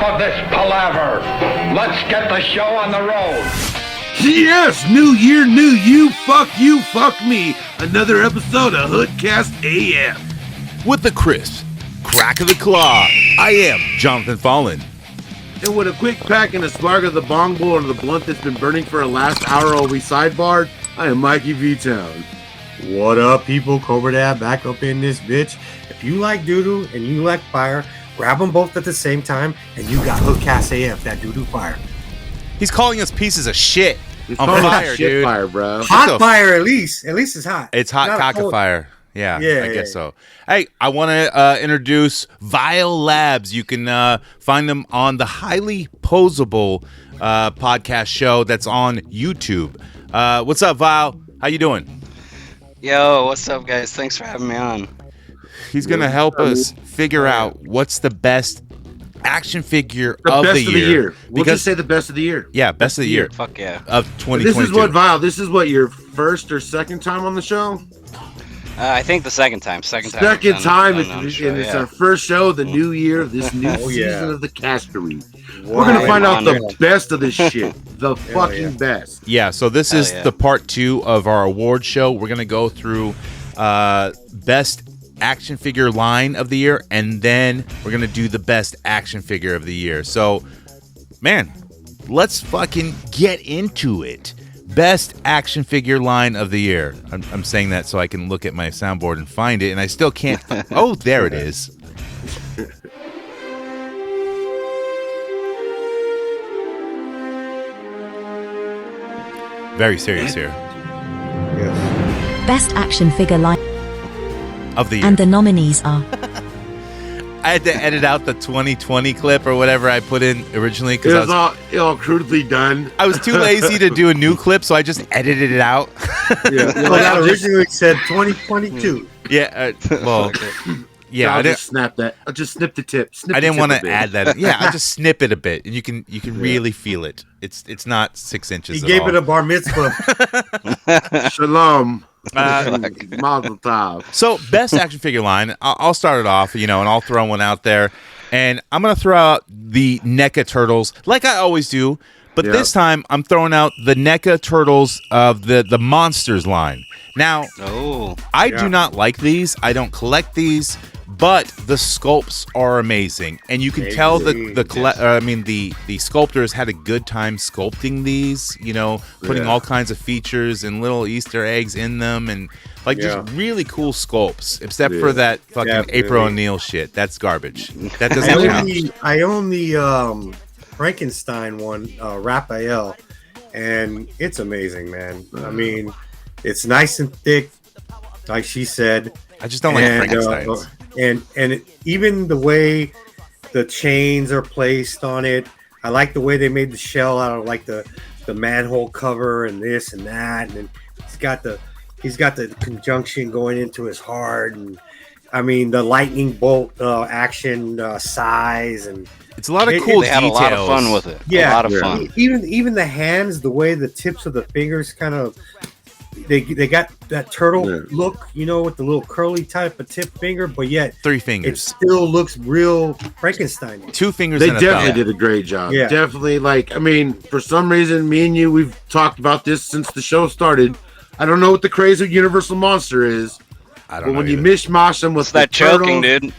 Enough of this palaver. Let's get the show on the road. Yes, new year, new you, fuck me. Another episode of HoodCastAF. With the crisp crack of the claw, I am Jonathan Fallon. And with a quick pack and a spark of the bong bowl or the blunt that's been burning for the last hour while we sidebarred, I am Mikey V-Town. What up, people? Cobra Dad back up in this bitch. If you like doo-doo and you like fire, grab them both at the same time, and you got HoodCastAF, that doo-doo fire. He's calling us pieces of shit. It's on called fire, shit dude. Fire, bro. Hot fire, at least. At least it's hot. It's hot Not cock of cold. fire. Yeah, I guess so. Hey, I want to introduce VileLabs. You can find them on the Highly Posable podcast show that's on YouTube. What's up, Vile? How you doing? Yo, what's up, guys? Thanks for having me on. He's going to help us figure out what's the best action figure of best the year. We'll just say the best of the year. Yeah, best of the year. Fuck yeah. Of 2022. This is what, Vile, this is what, your first or second time on the show? I think the second time. Second time, and it's our first show of the new year of this new season of the Castery. Wow. We're gonna find out honored. the best of this shit, the fucking best. Yeah, so this is the part 2 of our award show. We're going to go through best action figure line of the year, and then we're going to do the best action figure of the year. So, man, let's fucking get into it. Best action figure line of the year. I'm saying that so I can look at my soundboard and find it, and I still can't. Oh, there it is. Very serious here. Yes. Best action figure line Of the year. and the nominees are I had to edit out the 2020 clip or whatever I put in originally It because was all crudely done. I was too lazy to do a new clip, so I just edited it out. Well, that originally said 2022. Yeah, yeah. I'll just snap that. I'll just snip the tip. I didn't want to add that. Yeah, I just snip it a bit, and you can really feel it. It's not 6 inches. He gave it a bar mitzvah. Shalom. Mazel tov. So, best action figure line. I'll start it off, and I'll throw one out there, and I'm gonna throw out the NECA Turtles, like I always do. But this time, I'm throwing out the NECA Turtles of the Monsters line. Now, I do not like these. I don't collect these, but the sculpts are amazing, and you can tell the sculptors had a good time sculpting these. Putting all kinds of features and little Easter eggs in them, and just really cool sculpts. Except for that fucking April O'Neil shit. That's garbage. That doesn't count. I own the Frankenstein one, Raphael, and it's amazing, man. I mean, it's nice and thick, like she said. I just don't like Frankensteins. And even the way the chains are placed on it, I like the way they made the shell out of like the manhole cover and this and that, and then he's got the conjunction going into his heart, and I mean the lightning bolt action size, and it's a lot of cool They details. had a lot of fun with it. Yeah, a lot of fun. Even the hands, the way the tips of the fingers kind of they got that turtle look, with the little curly type of tip finger, but yet 3 it fingers. still looks real Frankenstein. 2 fingers. They and a definitely thumb. did a great job. Yeah. Definitely, for some reason, me and you, we've talked about this since the show started. I don't know what the craze of Universal Monster is, but when you mishmash them with It's that turtles, choking, dude.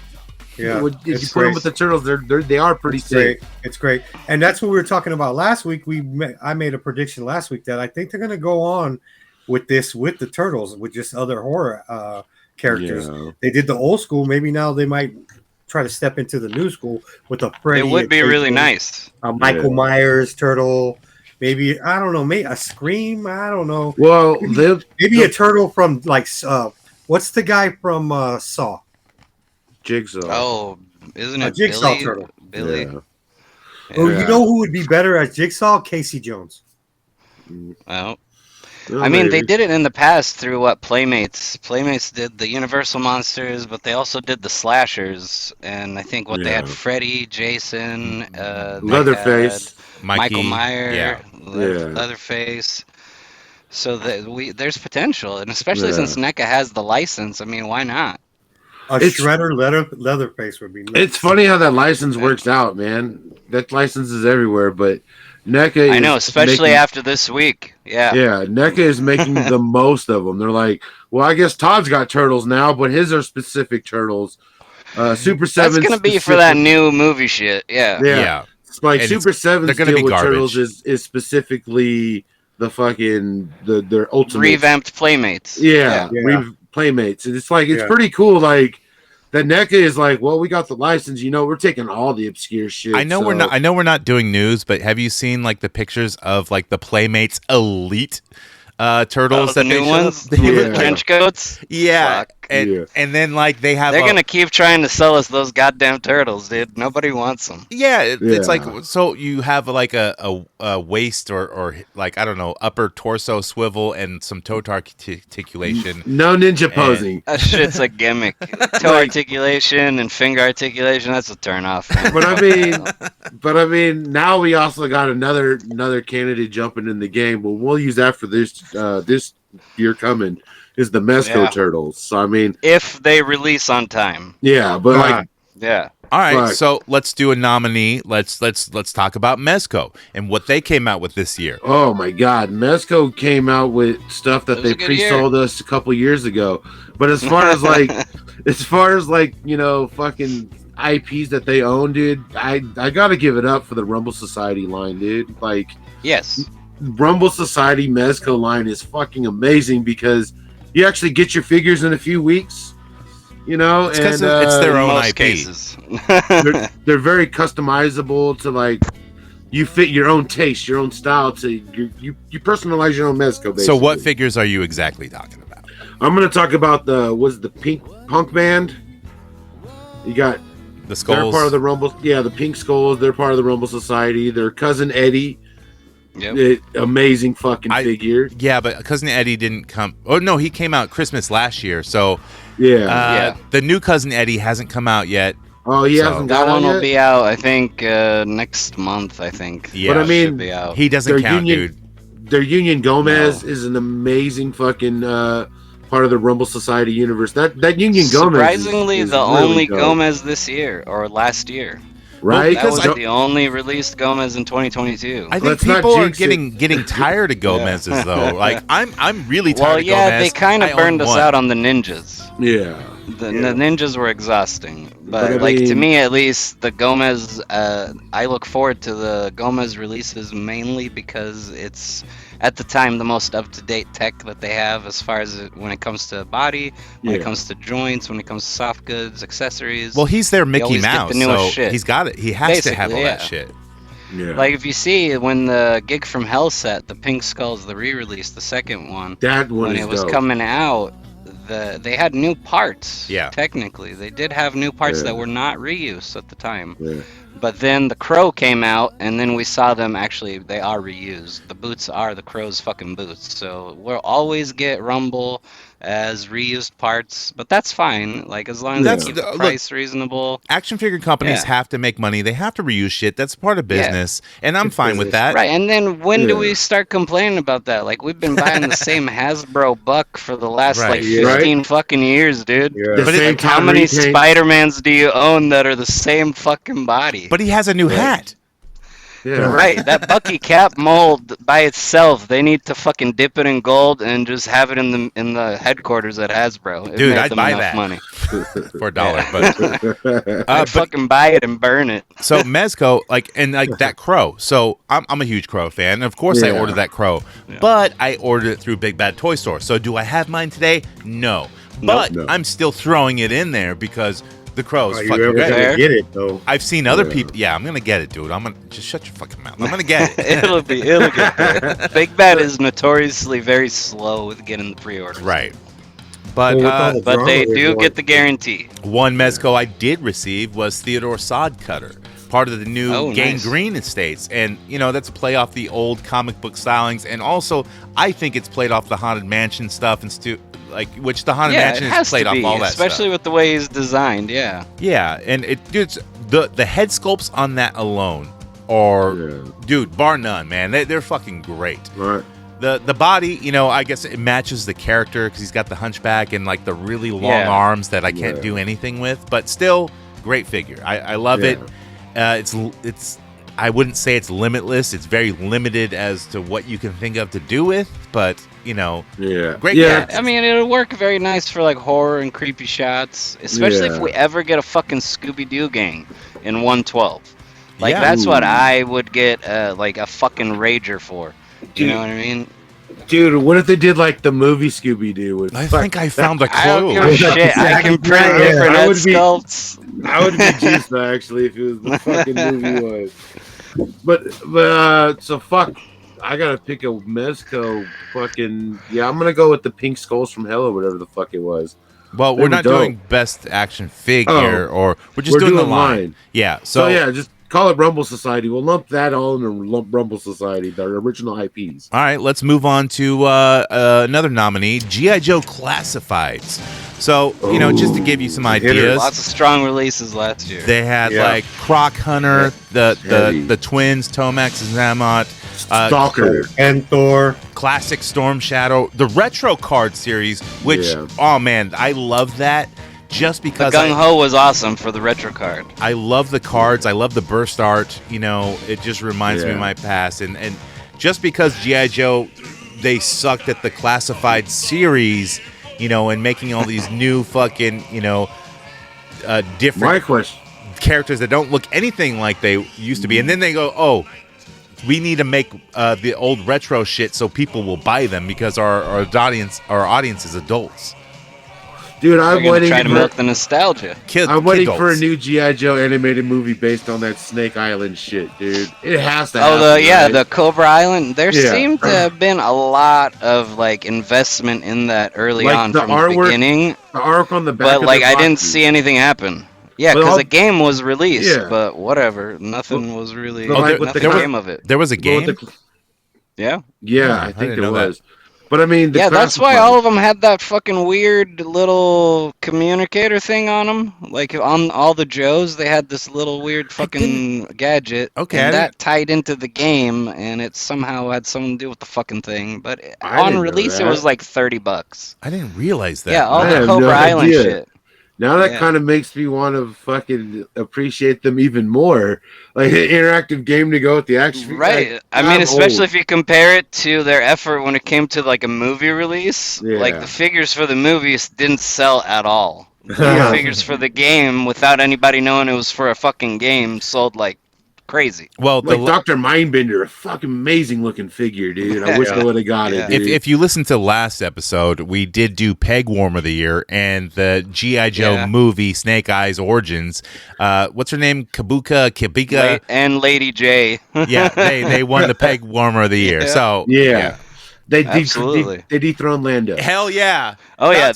Yeah, if you put them with the turtles, they are pretty sick. It's great, and that's what we were talking about last week. I made a prediction last week that I think they're going to go on with the turtles, with just other horror characters. Yeah. They did the old school. Maybe now they might try to step into the new school with a Freddy. It would be really nice. A Michael Myers turtle. Maybe, I don't know, maybe a Scream. I don't know. Well, maybe a turtle from what's the guy from Saw? Jigsaw. Oh, isn't it Jigsaw Billy? turtle? Billy. Yeah. Well, you know who would be better as Jigsaw? Casey Jones. Well, I mean, they did it in the past through Playmates. Playmates did the Universal Monsters, but they also did the slashers. And I think they had Freddy, Jason, Leatherface, Michael Myers, Leatherface. So there's potential, and especially since NECA has the license. I mean, why not? A Shredder Leatherface would be nice. It's funny how that license works out, man. That license is everywhere, but NECA I know, especially after this week. Yeah. Yeah, NECA is making the most of them. They're like, well, I guess Todd's got turtles now, but his are specific turtles. Super 7 That's gonna be for that new movie shit. Yeah. It's like And Super 7 gonna be with garbage. turtles is specifically the fucking their ultimate Revamped Playmates. Playmates. And it's like it's pretty cool. Like that NECA is like, well, we got the license. You know, we're taking all the obscure shit. I know we're not doing news, but have you seen like the pictures of like the Playmates Elite turtles the new ones with trench coats? Yeah. Fuck. And then like they're gonna keep trying to sell us those goddamn turtles, dude. Nobody wants them. It's like, so you have like a waist or like, I don't know, upper torso swivel and some toe articulation. No ninja posing. That shit's a gimmick. Toe articulation and finger articulation, that's a turnoff, man. But I mean, now we also got another candidate jumping in the game. But we'll use that for this year coming. Is the Mezco turtles. So I mean, if they release on time. Yeah, but all right, so let's do a nominee. Let's talk about Mezco and what they came out with this year. Oh my God, Mezco came out with stuff that they pre-sold us a couple years ago. But as far as like, you know, fucking IPs that they own, dude, I gotta give it up for the Rumble Society line, dude. Like, yes, Rumble Society Mezco line is fucking amazing because you actually get your figures in a few weeks, you know, it's their own most IP. Cases. they're very customizable to like you fit your own taste, your own style. To you personalize your own Mezco. Basically. So what figures are you exactly talking about? I'm going to talk about the pink punk band. You got the Skulls. They're part of the Rumble. Yeah, the Pink Skulls. They're part of the Rumble Society. Their cousin Eddie. Yep. Amazing fucking figure. Yeah, but Cousin Eddie didn't come. Oh no, he came out Christmas last year. So the new Cousin Eddie hasn't come out yet. Oh, he hasn't. That one will be out, I think, next month. I think. Yeah, but I mean, he doesn't count, dude. Their Union Gomez is an amazing fucking part of the Rumble Society universe. That Union Gomez. Surprisingly, is the really only dope. Gomez this year or last year. Right, that was the only released Gomez in 2022. I think people are getting tired of Gomez's though. Like I'm really tired of Gomez. Well, yeah, they kind of burned us out on the ninjas. Yeah. The ninjas were exhausting, but like to me at least, the Gomez. I look forward to the Gomez releases mainly because it's at the time the most up-to-date tech that they have as far as when it comes to body, when it comes to joints, when it comes to soft goods, accessories. Well, he's their Mickey Mouse, so shit. he's got it. He has to have all that shit. Yeah. Like if you see when the Gig from Hell set, the Pink Skulls, the re-release, the second one, when it was coming out, they had new parts. Yeah. Technically, they did have new parts that were not reused at the time. Yeah. But then the Crow came out, and then we saw them actually. They are reused. The boots are the Crow's fucking boots. So we'll always get Rumble as reused parts, but that's fine. Like as long as they keep the price reasonable. Action figure companies have to make money. They have to reuse shit. That's part of business, and I'm fine with that. Right. And then when do we start complaining about that? Like we've been buying the same Hasbro buck for the last 15 fucking years, dude. Yeah. But like, how many Spider-Mans do you own that are the same fucking body? But he has a new hat. Yeah. Right, that Bucky cap mold by itself, they need to fucking dip it in gold and just have it in the headquarters at Hasbro. Dude, I'd buy that money for $1. But fucking buy it and burn it. So Mezco, like that Crow. So I'm a huge Crow fan. Of course, I ordered that Crow, but I ordered it through Big Bad Toy Store. So do I have mine today? No, but I'm still throwing it in there because the Crow's fucking great. Get it though. I've seen other people. Yeah, I'm gonna get it, dude. I'm gonna just shut your fucking mouth. I'm gonna get it. it'll get there. Big Bad is notoriously very slow with getting the pre-orders. Right. But but they do get the guarantee. One Mezco I did receive was Theodore Sodcutter, part of the new Gang Green Estates, and you know that's a play off the old comic book stylings, and also I think it's played off the Haunted Mansion stuff and which the Haunted Mansion is played off all that stuff. Especially with the way he's designed, yeah. Yeah, and it's the head sculpts on that alone are, dude, bar none, man. They're fucking great. Right. The body, I guess it matches the character because he's got the hunchback and like the really long arms that I can't do anything with. But still, great figure. I love it. It's I wouldn't say it's limitless. It's very limited as to what you can think of to do with. But great. Yeah, I mean, it'll work very nice for like horror and creepy shots, especially if we ever get a fucking Scooby-Doo gang in 112. Like that's what I would get like a fucking rager for. You know what I mean? Dude, what if they did like the movie Scooby-Doo? I think I found a clue. I don't give a shit. I can print different head sculpts. I would be juiced actually if it was the fucking movie was. But so fuck. I gotta pick a Mezco fucking. Yeah, I'm gonna go with the pink skulls from Hell or whatever the fuck it was. Well, we're not doing best action figure, or we're just doing the line. Yeah. So yeah, just call it Rumble Society. We'll lump that all in Rumble Society, the original IPs. All right, let's move on to another nominee, G.I. Joe Classifieds. So, just to give you some ideas. Lots of strong releases last year. They had like Croc Hunter, the twins, Tomax and Zammot, Stalker, and Thor. Classic Storm Shadow, the Retro Card series, which, oh man, I love that. Just because the Gung Ho was awesome for the retro card. I love the cards. I love the burst art. It just reminds me of my past. And just because G.I. Joe, they sucked at the classified series, and making all these new fucking, different characters that don't look anything like they used to be. And then they go, oh, we need to make the old retro shit so people will buy them because our audience is adults. Dude, I'm waiting to milk the nostalgia. I'm waiting for a new G.I. Joe animated movie based on that Snake Island shit, dude. It has to happen. The Cobra Island. There seemed to have been a lot of like investment in that early on from the beginning. The artwork on the back, but like I didn't see anything happen. Yeah, because the game was released, but whatever. Nothing was really. Nothing came of it. There was a game. Yeah, I think there was. But I mean, that's why all of them had that fucking weird little communicator thing on them. Like on all the Joes, they had this little weird fucking gadget. Okay, and that tied into the game, and it somehow had something to do with the fucking thing. But on release, it was like $30. I didn't realize that. Yeah, all the Cobra Island shit. Now that kind of makes me want to fucking appreciate them even more. Like an interactive game to go with the action. Right. I mean, especially if you compare it to their effort when it came to like a movie release. Yeah. Like the figures for the movies didn't sell at all. The figures for the game, without anybody knowing it was for a fucking game, sold like crazy. Well, like Dr. Mindbender, a fucking amazing looking figure, dude. I wish I would have got it. Dude. If you listen to last episode, we did do Peg Warmer of the Year and the G.I. Joe movie Snake Eyes Origins. What's her name? Kabika and Lady J. they won the Peg Warmer of the Year. So They dethroned Lando. Hell yeah! Oh yeah,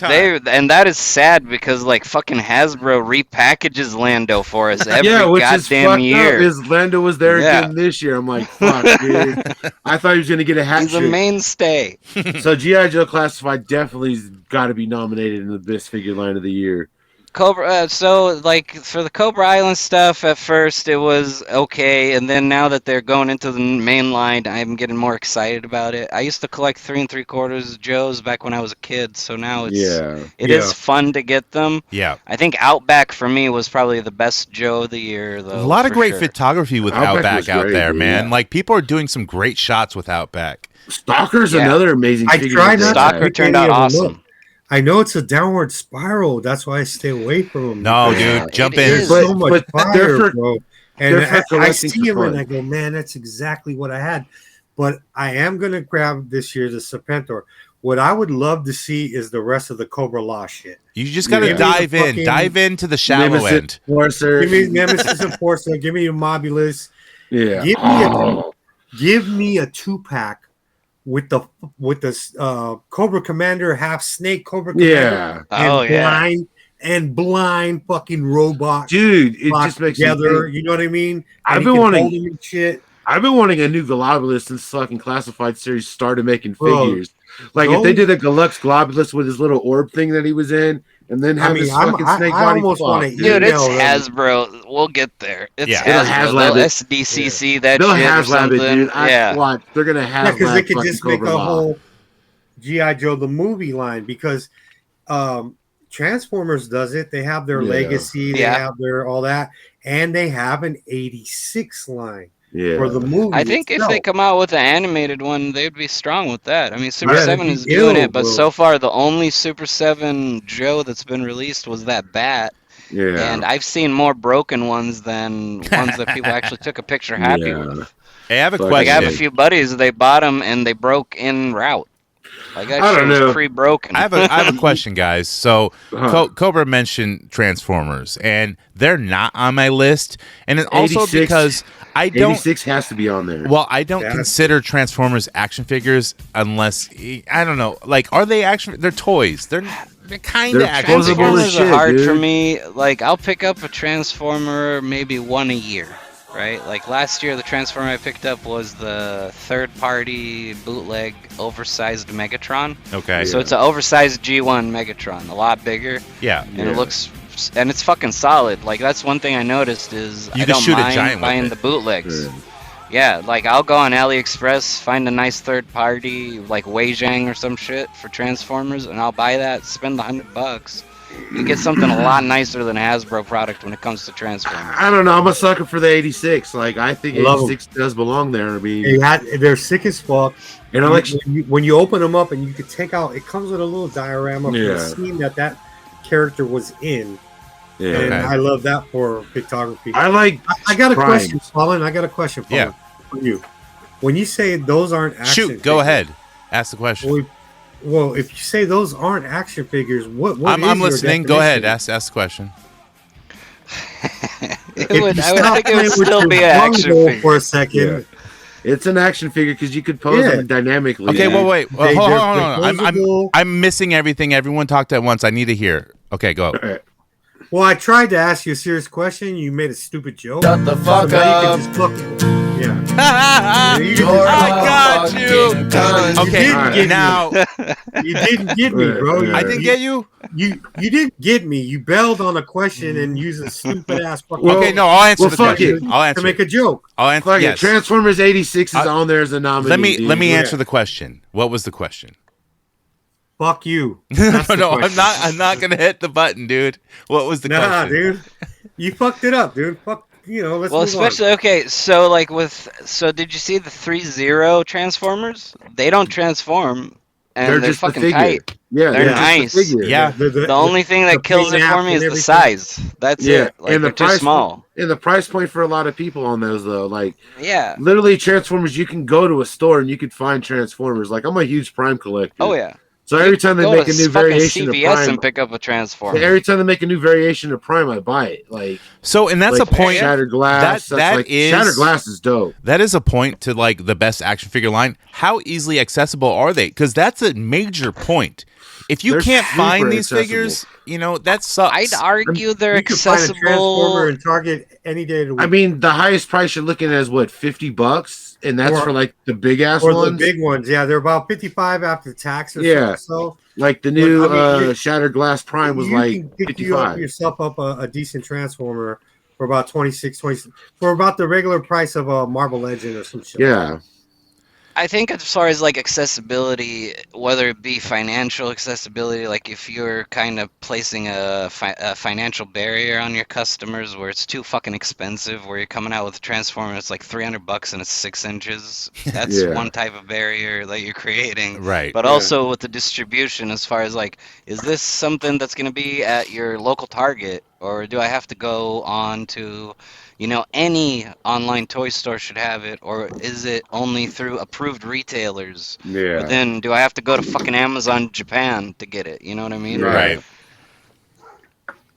and that is sad because like fucking Hasbro repackages Lando for us every goddamn year. Is Lando was there again this year? I'm like, fuck, dude. I thought he was gonna get a hat trick. He's a mainstay. So G.I. Joe Classified definitely's got to be nominated in the best figure line of the year. Cobra. So like for the Cobra Island stuff, at first it was okay, and then now that they're going into the main line, I'm getting more excited about it. I used to collect 3 3/4 Joes back when I was a kid, so now it is fun to get them. Yeah, I think Outback for me was probably the best Joe of the year, though. A lot of great photography with Outback out there, man. Yeah. Like people are doing some great shots with Outback. Stalker's another amazing figure. Stalker turned out awesome. I know it's a downward spiral. That's why I stay away from them. No, dude, jump in. There's so much fire, bro. And I see him and I go, man, that's exactly what I had. But I am going to grab this year's the Serpentor. What I would love to see is the rest of the Cobra Law shit. You just got to dive into the shallow end. Give me Nemesis and Forcer. Give me a Mobulus. Yeah. Give me a 2-pack. With the Cobra Commander, half snake Cobra Commander, blind fucking robot, dude. It just makes together. You know what I mean? I've been wanting a new Globulus since fucking Classified series started making figures. Like if they did a Galux Globulus with his little orb thing that he was in, and then have his fucking snake I body almost cloth, want to Dude, it's email them. Hasbro. We'll get there. It's Yeah. They'll Hasbro. HasLab They'll it. SDCC that They'll shit or HasLab something. it, dude. Yeah. Watch, they're gonna Yeah, because they HasLab could fucking just make Cobra a Law. whole G.I. Joe the movie line because Transformers does it. They have their Yeah. legacy, they Yeah. have their all that, and they have an 86 line Yeah. for the movie. I think if itself. they come out with an animated one, they'd be strong with that. I mean, Super Yeah, 7 they'd is be doing ill, it, but bro. so far the only Super 7 Joe that's been released was that bat. Yeah. And I've seen more broken ones than ones that people actually took a picture happy with. Hey, I have a Fuck Like, I have a question. few buddies, they bought them and they broke en route. Like, that I shit don't was know. pre-broken. I have a question, guys. So Huh. Cobra mentioned Transformers, and they're not on my list, and it's also 86 because I don't. 86 has to be on there. Well, I don't Yeah. consider Transformers action figures unless I don't know. Like, are they action? They're toys. They're kind of They're action posable figures. as Transformers shit, are hard for dude. me. Like, I'll pick up a Transformer maybe one a year, right? Like, last year, the Transformer I picked up was the third-party bootleg oversized Megatron. Okay. So it's an oversized G1 Megatron, a lot bigger, Yeah. and Yeah. it looks, and it's fucking solid. Like, that's one thing I noticed is You I can don't shoot a mind giant with buying it. the bootlegs. Yeah. Yeah, like I'll go on AliExpress, find a nice third party like Weijang or some shit for Transformers, and I'll buy that. Spend the $100. You get something a lot nicer than a Hasbro product when it comes to Transformers. I don't know. I'm a sucker for the 86. Like, I think Love 86 does belong there. I mean, They're sick as fuck. and I like. When you open them up and you could take out, it comes with a little diorama for Yeah. the scene that character was in, Yeah. and Okay. I love that for pictography. I like. I got a Prime. question, Colin. I got a question for Yeah. you. When you say those aren't action Shoot. Go figures, ahead. Ask the question. Well, if you say those aren't action figures, what I'm is your listening. Go ahead. definition? Ask the question. If you I stop would think it playing would with still your be an action bungle figure. for a second. It's an action figure because you could pose Yeah. them dynamically. Okay. Yeah. Well, wait. Well, They- hold they're on. posable. I'm missing everything. Everyone talked at once. I need to hear. Okay. Go. Well, I tried to ask you a serious question. You made a stupid joke. Shut the fuck so now up. you can just fuck it. Yeah. You can You're I just- got you. Okay. didn't get me. Now You didn't get me, bro. Yeah. I didn't get you. You didn't get me. You bailed on a question and used a stupid ass fucking Well, Okay. No, I'll answer well, the fuck question. it. I'll to answer. make a joke. I'll answer. Fuck it. Yes. Transformers 86 is on there as a nominee. Let me Yeah. answer the question. What was the question? Fuck you. No, That's the no, I'm question. not. I'm not gonna hit the button, dude. What was the Nah, question? dude. You fucked it up, dude. Fuck. Let's Well, move especially okay. So like so did you see the 3-0 Transformers? They don't transform, and they're just a fucking figure. tight. Yeah, They're just a nice. figure. Yeah. on. The only thing the that kills it paint for app me and is the everything. size. That's Yeah, it. Like and the they're too price small. And the price point for a lot of people on those though, like Yeah. literally Transformers, you can go to a store and you can find Transformers. Like I'm a huge Prime collector. Oh yeah. So every time they Go make to a new fucking variation of CVS Prime, and pick up a Transformer. every time they make a new variation of Prime, I buy it. Like So, and that's like a point. Shattered Glass. that that's like is- Shattered Glass is dope. That is a point to like the best action figure line. How easily accessible are they? Because that's a major point. If you They're can't find super these accessible. figures, that sucks. I'd argue they're You can find a accessible. Transformer in Target any day of the week. I mean, the highest price you're looking at is what, $50, and that's Or- for like the big ass or ones. the big ones. Yeah, they're about 55 after tax or Yeah. so. Like the new I mean, Shattered Glass Prime was you like can pick 55. yourself up a decent Transformer for about 26, 20, for about the regular price of a Marvel Legend or some shit. Yeah, I think as far as like accessibility, whether it be financial accessibility, like if you're kind of placing a financial barrier on your customers where it's too fucking expensive, where you're coming out with a Transformer, it's like $300 and it's 6 inches. That's Yeah. one type of barrier that you're creating. Right. But Yeah. also with the distribution, as far as like, is this something that's going to be at your local Target, or do I have to go on to any online toy store should have it, or is it only through approved retailers? yeah. But then do I have to go to fucking Amazon Japan to get it? You know what I mean? Right.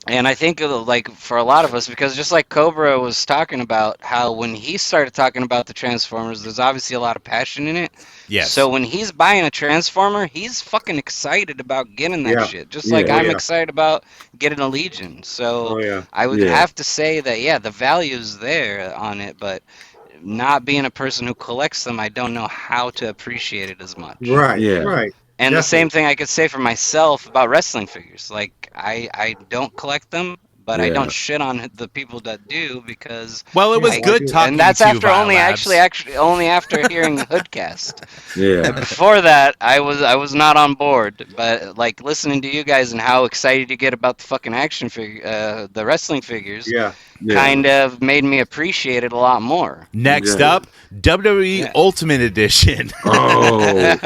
And I think like for a lot of us, because just like Cobra was talking about, how when he started talking about the Transformers, there's obviously a lot of passion in it. Yes. So when he's buying a Transformer, he's fucking excited about getting that Yeah. shit. Just like Yeah. I'm Yeah. excited about getting a Legion. So Oh, yeah. I would Yeah. have to say that, the value's there on it, but not being a person who collects them, I don't know how to appreciate it as much. Right. Yeah. Right. And the same thing I could say for myself about wrestling figures. Like, I don't collect them, but I don't shit on the people that do because. Well, it was good talking and that's to you, after only VileLabs. only after hearing Hoodcast. Yeah. Before that, I was not on board. But like listening to you guys and how excited you get about the fucking action figure, the wrestling figures. Kind of made me appreciate it a lot more. Next up, WWE Ultimate Edition. Oh,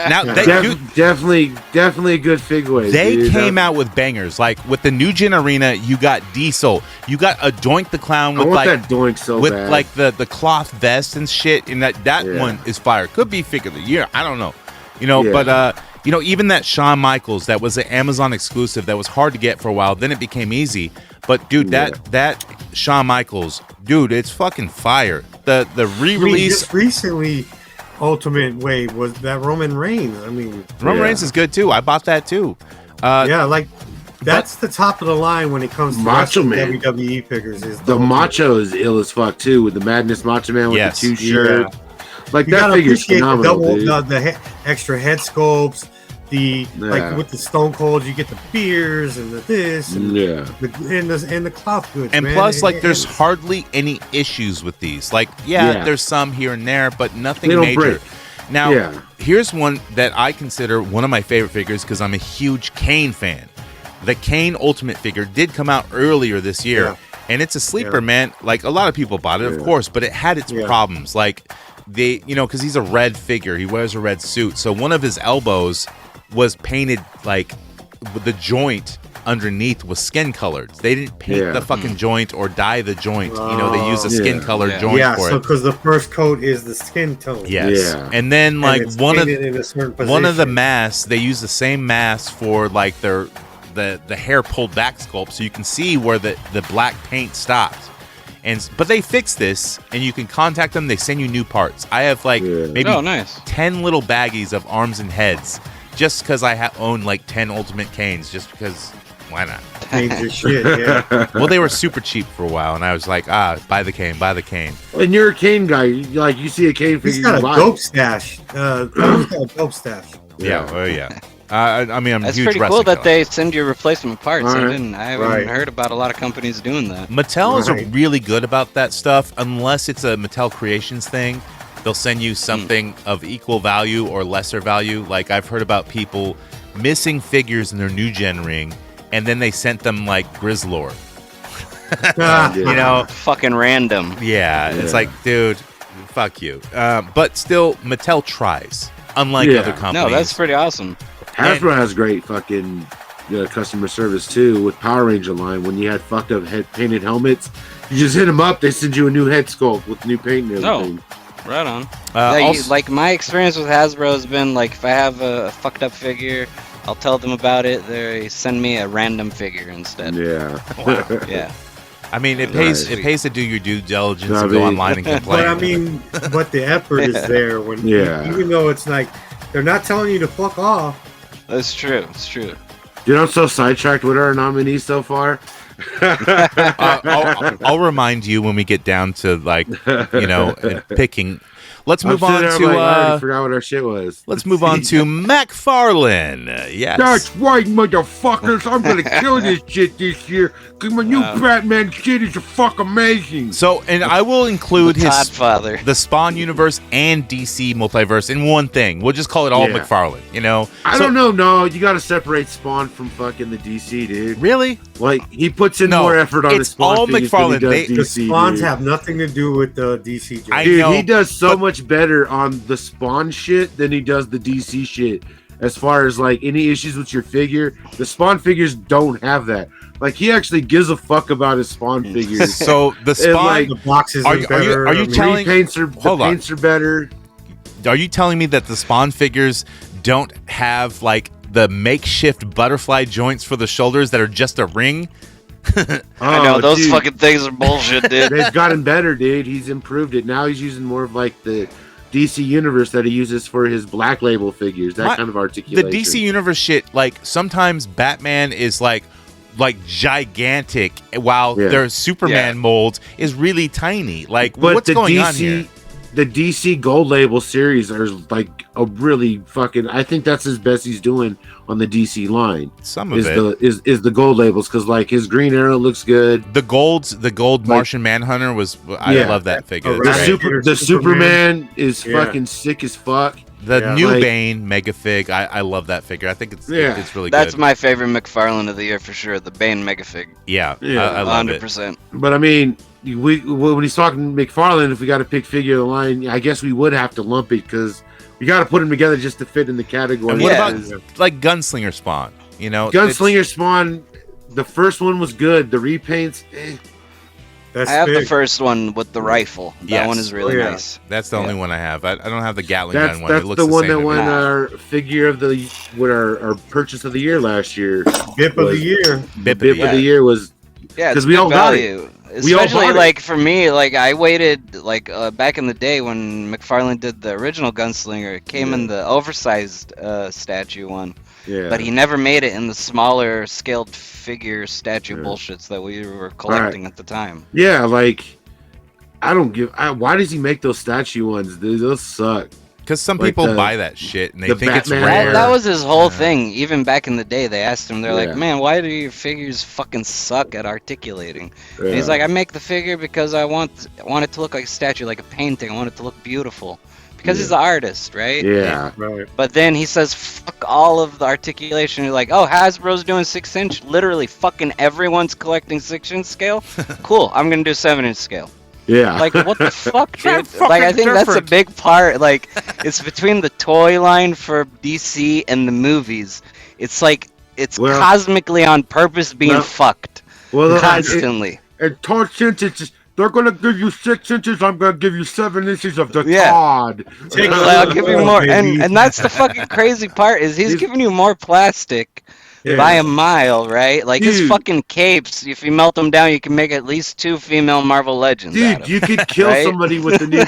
now definitely a good figure. They came out with bangers. Like with the New Gen Arena, you got Diesel, you got a Doink the Clown with that Doink so with bad. like the cloth vest and shit. And that one is fire. Could be figure of the year. I don't know. But even that Shawn Michaels that was an Amazon exclusive that was hard to get for a while. Then it became easy. But dude, that Shawn Michaels, dude, it's fucking fire. The re-release just recently, Ultimate Wave was that Roman Reigns. Roman Reigns is good too. I bought that too. That's the top of the line when it comes to Macho Man. WWE figures. Is the Macho is ill as fuck too with the Madness Macho Man with the 2 shirts. Like you that figure's phenomenal. The extra head sculpts. Like with the Stone Colds, you get the beers and the this, and the cloth goods. And plus, there's hardly any issues with these. Like, there's some here and there, but nothing major. Break. Now, here's one that I consider one of my favorite figures because I'm a huge Kane fan. The Kane Ultimate figure did come out earlier this year, and it's a sleeper, man. Like a lot of people bought it, of course, but it had its problems. Like because he's a red figure, he wears a red suit, so one of his elbows was painted like the joint underneath was skin colored. They didn't paint the fucking joint or dye the joint. They use a skin colored joint for it. So because the first coat is the skin tone. Yes. And then like one of the masks, they use the same mask for like the hair pulled back sculpt, so you can see where the black paint stopped. But they fixed this, and you can contact them. They send you new parts. I have maybe 10 little baggies of arms and heads. Just because I own like 10 Ultimate Canes, just because, why not? Canes are shit, Well, they were super cheap for a while, and I was like, buy the cane, buy the cane. And you're a cane guy. You see a cane figure. He's got a dope stash. He's got a dope stash. I mean, I'm That's a huge pretty cool that killer. they send you replacement parts. Right. I haven't heard about a lot of companies doing that. Mattel is really good about that stuff, unless it's a Mattel Creations thing. They'll send you something of equal value or lesser value. Like I've heard about people missing figures in their New Gen ring, and then they sent them like Grizzlord. Fucking random. Yeah, it's like, dude, fuck you. But still, Mattel tries, unlike other companies. No, that's pretty awesome. Hasbro has great fucking customer service too with Power Ranger line. When you had fucked up painted helmets, you just hit them up. They send you a new head sculpt with new paint and everything. Right on. Like my experience with Hasbro has been like if I have a fucked up figure, I'll tell them about it. They send me a random figure instead. Yeah. Wow. Yeah. I mean, it pays to do your due diligence and go online and complain. But the effort is there when even though it's like they're not telling you to fuck off. That's true. It's true. Dude, I'm so sidetracked with our nominees so far. I'll remind you when we get down to picking. Let's move on to. I already forgot what our shit was. Let's move on to McFarlane. Yes, that's right, motherfuckers. I'm gonna kill this shit this year because my new Batman shit is fuck amazing. So, and I will include the Spawn universe and DC multiverse in one thing. We'll just call it all McFarlane. I don't know. No, you got to separate Spawn from fucking the DC, dude. Really? Like he puts in more effort on his Spawn. All McFarlane. The Spawns have nothing to do with the DC. Dude, he does so much better on the Spawn shit than he does the DC shit. As far as like any issues with your figure, the Spawn figures don't have that. Like he actually gives a fuck about his Spawn figures. So the Spawn, the boxes are better. Are you telling? Paints are better. Are you telling me that the Spawn figures don't have like the makeshift butterfly joints for the shoulders that are just a ring? I know those fucking things are bullshit, dude. They've gotten better, dude. He's improved it. Now he's using more of like the DC Universe that he uses for his Black Label figures. That kind of articulation. The DC Universe shit, like sometimes Batman is like gigantic, while their Superman mold is really tiny. Like, what's going on here? the DC Gold Label series are like a really fucking. I think that's his best he's doing on the DC line. Some of is it is the Gold Labels, because like his Green Arrow looks good. The gold Martian Manhunter was. I love that figure. The Superman is fucking sick as fuck. The new Bane Mega Fig, I love that figure. I think it's really good. That's my favorite McFarlane of the year for sure. The Bane Mega Fig. Yeah, I love 100%. it. But I mean, when he's talking McFarlane, if we got to pick figure of the line, I guess we would have to lump it because we got to put them together just to fit in the category. And what about like Gunslinger Spawn? You know, Gunslinger Spawn. The first one was good. The repaints. I have the first one with the rifle. That one is really nice. That's the only one I have. I don't have the Gatling gun one. That's it looks the one same that won our figure of the our purchase of the year last year. BIP of the year. BIP of the year was because we all got it. Especially like for me, like I waited like back in the day when McFarlane did the original Gunslinger. It came in the oversized statue one. Yeah. But he never made it in the smaller scaled figure statue bullshits that we were collecting at the time. Yeah, like I don't give. Why does he make those statue ones, dude? Those suck. Because some people buy that shit and they think Batman, it's rare. That was his whole thing. Even back in the day, they asked him, they're like, man, why do your figures fucking suck at articulating? And he's like, I make the figure because I want it to look like a statue, like a painting. I want it to look beautiful. Because he's the artist, right? Yeah. Right. But then he says, fuck all of the articulation. You're like, oh, Hasbro's doing 6-inch? Literally, fucking everyone's collecting 6-inch scale? Cool, I'm going to do 7-inch scale. Yeah. Like, what the fuck, dude? Like, I think that's a big part. Like, it's between the toy line for DC and the movies. It's like, it's cosmically on purpose being fucked. Well, constantly. And torch inches. They're gonna give you 6 inches. I'm gonna give you 7 inches of the cod. I'll give you more, and that's the fucking crazy part is he's giving you more plastic by a mile, right? Like his fucking capes. If you melt them down, you can make at least 2 female Marvel Legends. Dude, you could kill somebody with the new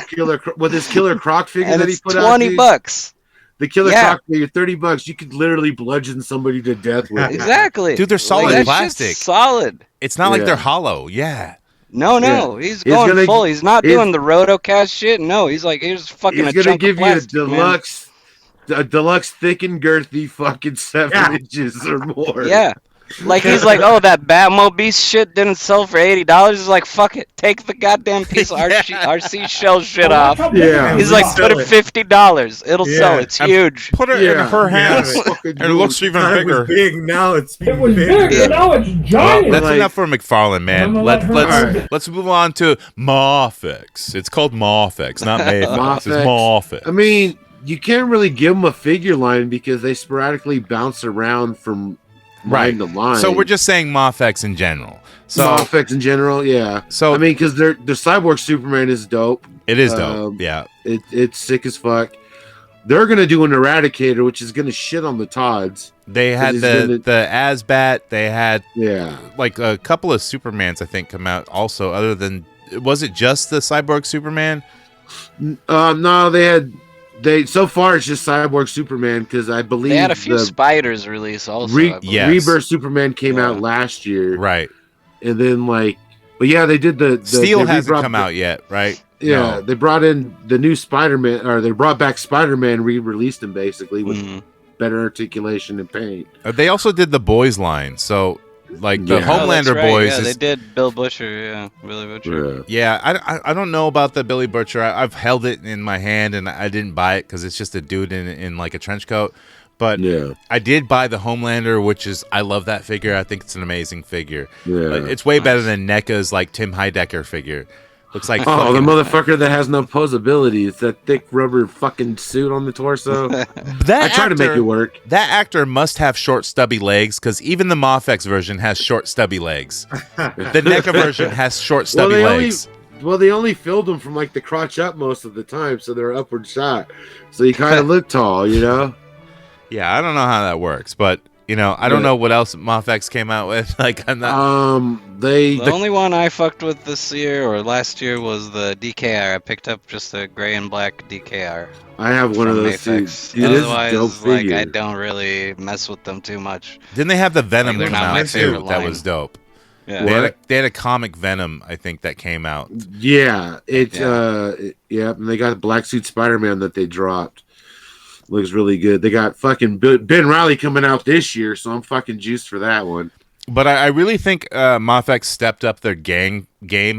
his Killer Croc figure and that he put out. $20. The Killer Croc figure, $30. You could literally bludgeon somebody to death with. Exactly, dude. They're solid plastic. Solid. It's not like they're hollow. Yeah. No, he's going full. He's not doing the Rotocast shit. No, he's like, here's fucking a chunk of plastic. He's gonna give you a deluxe thick and girthy fucking 7 inches or more. Yeah. Like he's like, oh, that Batmobile shit didn't sell for $80. He's like, fuck it, take the goddamn piece of RC shell shit off. Yeah. He's like, put it $50. It'll sell. It's huge. Put it in her hands. And it looks even bigger. It was big. Now it's big. Now it's giant. Well, that's enough for McFarlane, man. Let's move on to Mafex. It's called Mafex, not Mafex. It's Mafex. I mean, you can't really give them a figure line because they sporadically bounce around from line to line. So we're just saying Mafex in general. Mafex in general, yeah. So I mean, because their Cyborg Superman is dope. It is dope. Yeah, it's sick as fuck. They're gonna do an Eradicator, which is gonna shit on the Tods. They had the Asbat. They had like a couple of Supermans, I think, come out also. Other than, was it just the Cyborg Superman? No, they had. So far it's just Cyborg Superman because I believe they had a few Spiders release also. Rebirth Superman came out last year, right? And then they did the Steel hasn't come out yet, right? Yeah, they brought in the new Spider-Man, or they brought back Spider-Man, re-released him basically with better articulation and paint. They also did the Boys line, so. Like the Homelander boys. Yeah, they did Bill Butcher, Billy Butcher. Yeah, I don't know about the Billy Butcher. I've held it in my hand and I didn't buy it because it's just a dude in like a trench coat. But I did buy the Homelander, which is, I love that figure. I think it's an amazing figure. Yeah, it's way better than NECA's like Tim Heidecker figure. Looks like the motherfucker that has no posability. It's that thick rubber fucking suit on the torso. I try to make it work. That actor must have short, stubby legs because even the Mafex version has short, stubby legs. The NECA version has short, stubby legs. They only filled them from like the crotch up most of the time, so they're upward shot. So you kind of look tall, you know? Yeah, I don't know how that works, but. I don't know what else Mafex came out with. Like, I'm not. The only one I fucked with this year or last year was the DKR. I picked up just a gray and black DKR. I have one of those too. Otherwise, I don't really mess with them too much. Didn't they have the Venom come out too? That was dope. Yeah. They had a comic Venom, I think, that came out. Yeah, and they got the Black Suit Spider-Man that they dropped. Looks really good. They got fucking Ben Reilly coming out this year, so I'm fucking juiced for that one. But I really think Mafex stepped up their game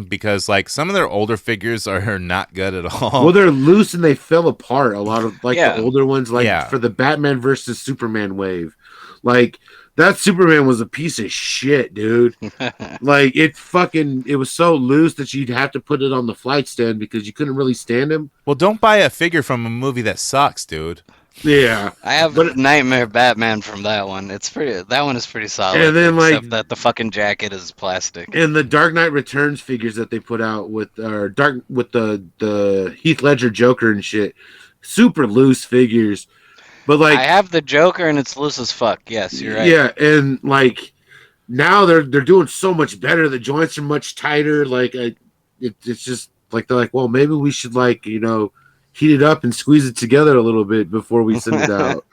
because like some of their older figures are not good at all. Well, they're loose and they fell apart. A lot of the older ones, for the Batman versus Superman wave, like that Superman was a piece of shit, dude. Like it was so loose that you'd have to put it on the flight stand because you couldn't really stand him. Well, don't buy a figure from a movie that sucks, dude. Yeah, I have Nightmare Batman from that one. That one is pretty solid. And then except that the fucking jacket is plastic. And the Dark Knight Returns figures that they put out with the Heath Ledger Joker and shit, super loose figures. But like I have the Joker and it's loose as fuck. Yes, you're right. Yeah, and like now they're doing so much better. The joints are much tighter. Like it's just like they're like, well, maybe we should heat it up and squeeze it together a little bit before we send it out,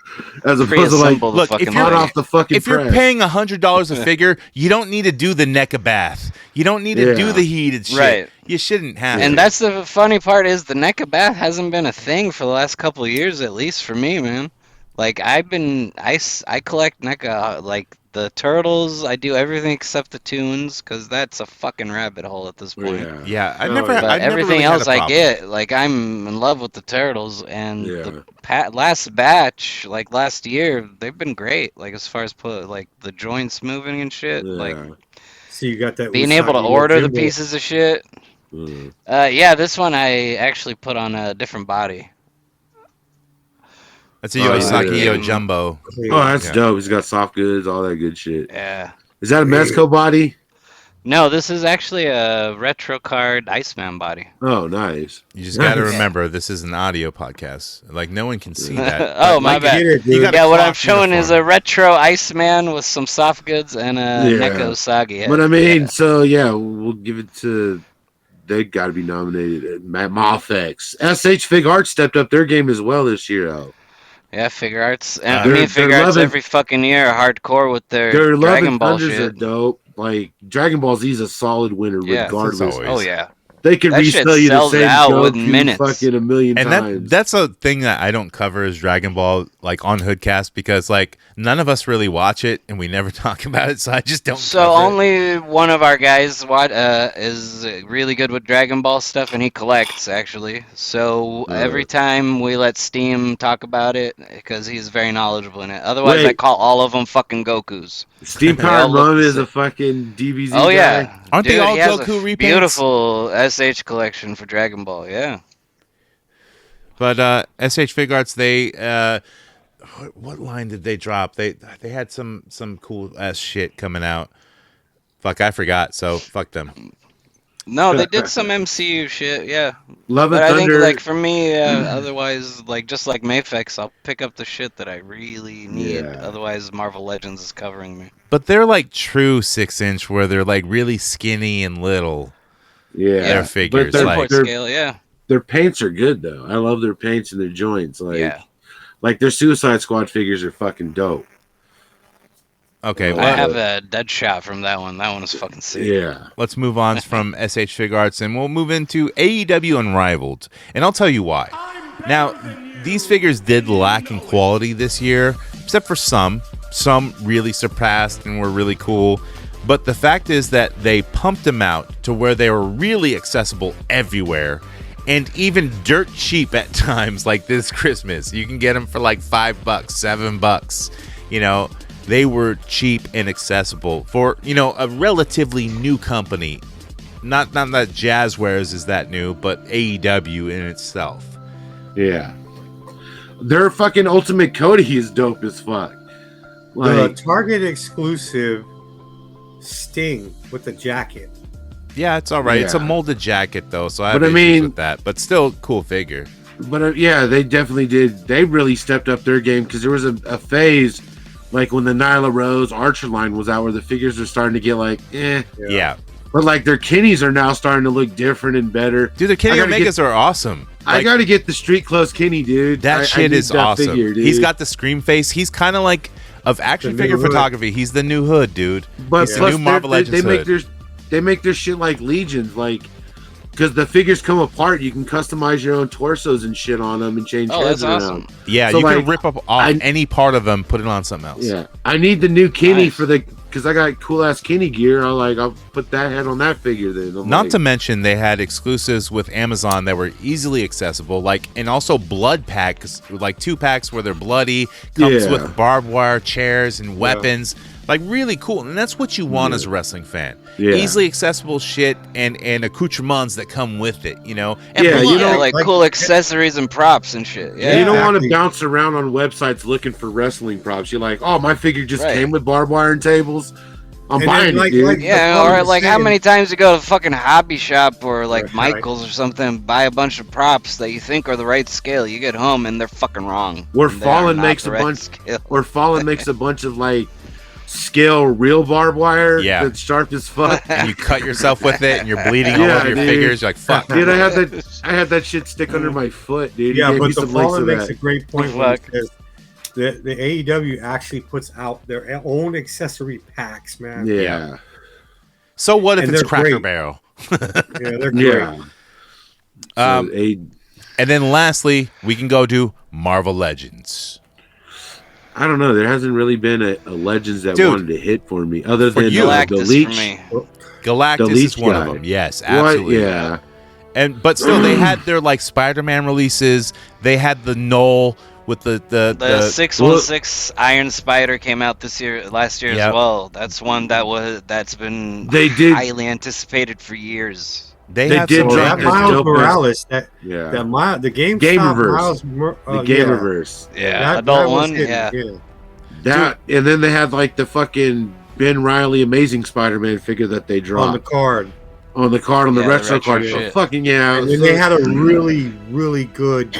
as opposed to like look, if you're off the fucking. If you're paying $100 a figure, you don't need to do the NECA bath. You don't need to do the heated shit. Right. You shouldn't have. And that's the funny part is the NECA bath hasn't been a thing for the last couple of years, at least for me, man. Like I collect NECA, like the turtles. I do everything except the tunes because that's a fucking rabbit hole at this point. Yeah, I But never everything really else had a I problem. get. Like I'm in love with the turtles, and the last batch, like last year, they've been great. Like as far as the joints moving and shit. Like so you got that being able to order the Yojimbo. pieces of shit. Yeah, this one I actually put on a different body. That's a Yosaki Jumbo. Oh, that's dope. He's got soft goods, all that good shit. Yeah. Is that a Mezco body? No, this is actually a retro card Iceman body. Oh, nice. You just got to remember, this is an audio podcast. Like, no one can see that. Oh, my bad. What I'm showing is a retro Iceman with some soft goods and a NECA Usagi head. But I mean, we'll give it to. They got to be nominated. Mafex. SH Fig Art stepped up their game as well this year, though. Yeah, Figure Arts. Figure Arts every fucking year are hardcore with their Dragon Ball shit. Are dope. Like Dragon Ball Z is a solid winner regardless. Oh yeah. They can resell you the same out joke within minutes. fucking a million times. And that's a thing that I don't cover is Dragon Ball like on Hoodcast because like none of us really watch it and we never talk about it, so I just don't. So only one of our guys is really good with Dragon Ball stuff, and he collects actually. So every time we let Steam talk about it because he's very knowledgeable in it. Otherwise, I call all of them fucking Gokus. Steam Power Mom is a fucking DBZ Oh yeah. guy. Aren't they all he has Goku a repaints? Beautiful SH collection for Dragon Ball, yeah. But SH Fig Arts, they what line did they drop? They had some cool ass shit coming out. Fuck, I forgot. So fuck them. No, they did some MCU shit, yeah. Love and but Thunder. I think like for me, otherwise, like just like Mafex, I'll pick up the shit that I really need. Yeah. Otherwise, Marvel Legends is covering me. But they're like true 6-inch where they're like really skinny and little. Yeah, their figures. But like, scale, yeah. Their paints are good though. I love their paints and their joints. Like their Suicide Squad figures are fucking dope. Okay, I have a dead shot from that one. That one is fucking sick. Yeah. Let's move on from SH Fig Arts and we'll move into AEW Unrivaled. And I'll tell you why. Now, these figures did lack in quality this year, except for some. Some really surpassed and were really cool. But the fact is that they pumped them out to where they were really accessible everywhere. And even dirt cheap at times, like this Christmas. You can get them for like $5, $7. You know, they were cheap and accessible for, you know, a relatively new company. Not that Jazzwares is that new, but AEW in itself. Yeah. Their fucking Ultimate Cody is dope as fuck. The Target exclusive Sting with the jacket. Yeah, it's all right. Yeah. It's a molded jacket, though, so I have But I issues mean- with that. But still, cool figure. But yeah, they definitely did. They really stepped up their game because there was a phase like when the Nyla Rose Archer line was out where the figures are starting to get like, Yeah. But like their Kennies are now starting to look different and better. Dude, the Kenny I gotta Omegas are awesome. I Like, got to get the Street Clothes Kenny, dude. that I shit need is that awesome. figure, dude. He's got the scream face. He's kind of like of action The figure new Hood. photography. He's the new Hood, dude. But He's the plus, new Marvel Legends Hood. they make their shit like Legions, like because the figures come apart. You can customize your own torsos and shit on them and change heads that's around. awesome. Yeah, So, you like, can rip up off any part of them, put it on something else. Yeah, I need the new Kenny Nice. because I got cool ass Kenny gear. I'll put that head on that figure then. Not to mention they had exclusives with Amazon that were easily accessible, and also blood packs, like 2 packs where they're bloody, comes with barbed wire chairs and weapons, like really cool. And that's what you want as a wrestling fan. Yeah. Easily accessible shit and accoutrements that come with it, And like cool accessories and props and shit. Yeah, you don't want to bounce around on websites looking for wrestling props. You're like, oh, my figure just came with barbed wire and tables. I'm buying it, dude. Or like how many times you go to fucking hobby shop or like Michael's or something and buy a bunch of props that you think are the right scale. You get home and they're fucking wrong. Or Fallen makes a bunch of like scale real barbed wire that's sharp as fuck. And you cut yourself with it and you're bleeding all over your figures. You're like, fuck. Dude, I had that shit stick under my foot, dude. Yeah, but the Fallen makes a great point when it says the AEW actually puts out their own accessory packs, man. Yeah. So what if And it's they're Cracker great. Barrel? Yeah, they're great. And then lastly, we can go to Marvel Legends. I don't know. There hasn't really been a Legends that wanted to hit for me, other than Galactus the Leech. for me. Galactus is one of them. Yes, absolutely. Yeah. But still, they had their like Spider-Man releases. They had the Knoll with the 616 Iron Spider came out last year as well. That's one that's been highly anticipated for years. They did that Miles Morales. The game Gameverse. Miles. The Gameverse. Yeah, adult one. Yeah. That and then they had like the fucking Ben Reilly Amazing Spider-Man figure that they dropped on the card on the retro card. shit. Fucking And then they had a really, really good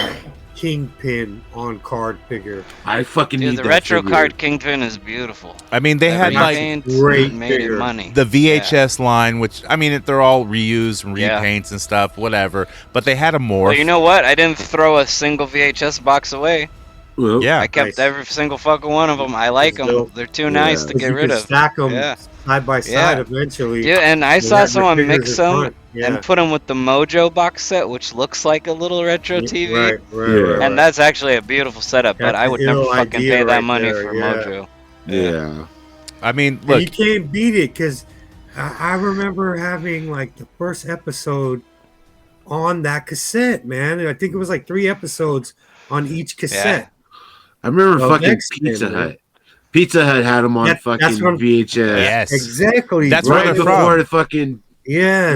Kingpin on card figure. I fucking need the that retro figure. card Kingpin is beautiful. I mean, they had like made it money. The VHS line, which I mean, they're all reused and repaints and stuff, whatever. But they had a morph. Well, you know what? I didn't throw a single VHS box away. Well, yeah, I kept every single fucking one of them. I like them. They're too nice to get rid of. Stack them side by side eventually. Yeah, and I saw someone mix them and put them with the Mojo box set, which looks like a little retro TV. Right. And that's actually a beautiful setup, but I would never fucking pay that money for Mojo. Yeah. I mean, look, you can't beat it because I remember having like the first episode on that cassette, man. And I think it was like 3 episodes on each cassette. I remember fucking Pizza Hut. Pizza Hut had them on fucking VHS. Yes, exactly. That's right where they're before from. the fucking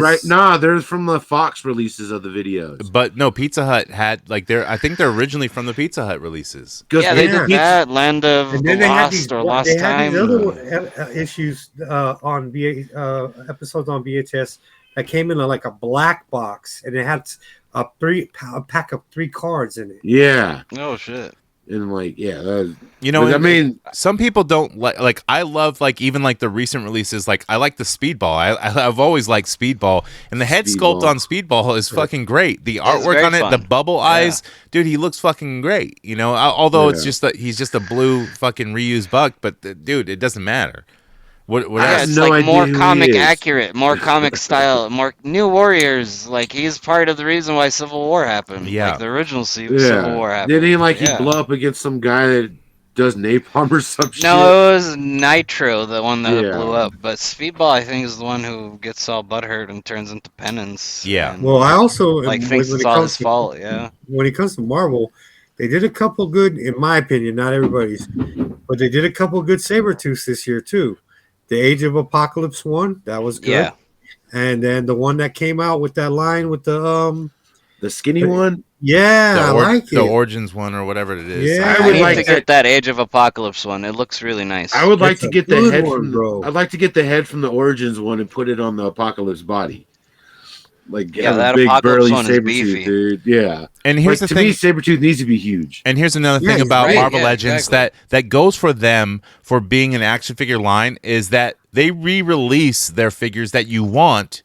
right. Nah, they're from the Fox releases of the videos. But no, Pizza Hut had like I think they're originally from the Pizza Hut releases. Yeah, they did that. Land of the Lost or Lost Time. They had these other issues on episodes on VHS that came in like a black box, and it had a pack of 3 cards in it. Yeah. Oh shit. And like, I mean, some people don't like. I love like even like the recent releases. Like I like the Speedball. I've always liked Speedball, and the head sculpt on Speedball is fucking great. The artwork on it, fun. the bubble eyes, dude, he looks fucking great. Although it's just that he's just a blue fucking reused buck, but dude, it doesn't matter. It's like more comic accurate, more comic style, more New Warriors. Like he's part of the reason why Civil War happened. Yeah, like the original Civil War happened. Didn't he blow up against some guy that does napalm or some shit? No, it was Nitro, the one that blew up. But Speedball, I think, is the one who gets all butthurt and turns into Penance. Yeah. Well, I also thinks it's all his fault. Yeah. When it comes to Marvel, they did a couple good, in my opinion, not everybody's, but they did a couple good Sabretooths this year too. The Age of Apocalypse one, that was good. Yeah. And then the one that came out with that line with the skinny one? Yeah, I like it. The Origins one or whatever it is. Yeah, I would like to get that Age of Apocalypse one. It looks really nice. I would like to get the head I'd like to get the head from the Origins one and put it on the Apocalypse body. Like that big Apocalypse burly one is beefy, dude. Yeah. And here's the to thing: me, Sabretooth needs to be huge. And here's another thing about Marvel Legends that goes for them for being an action figure line is that they re-release their figures that you want.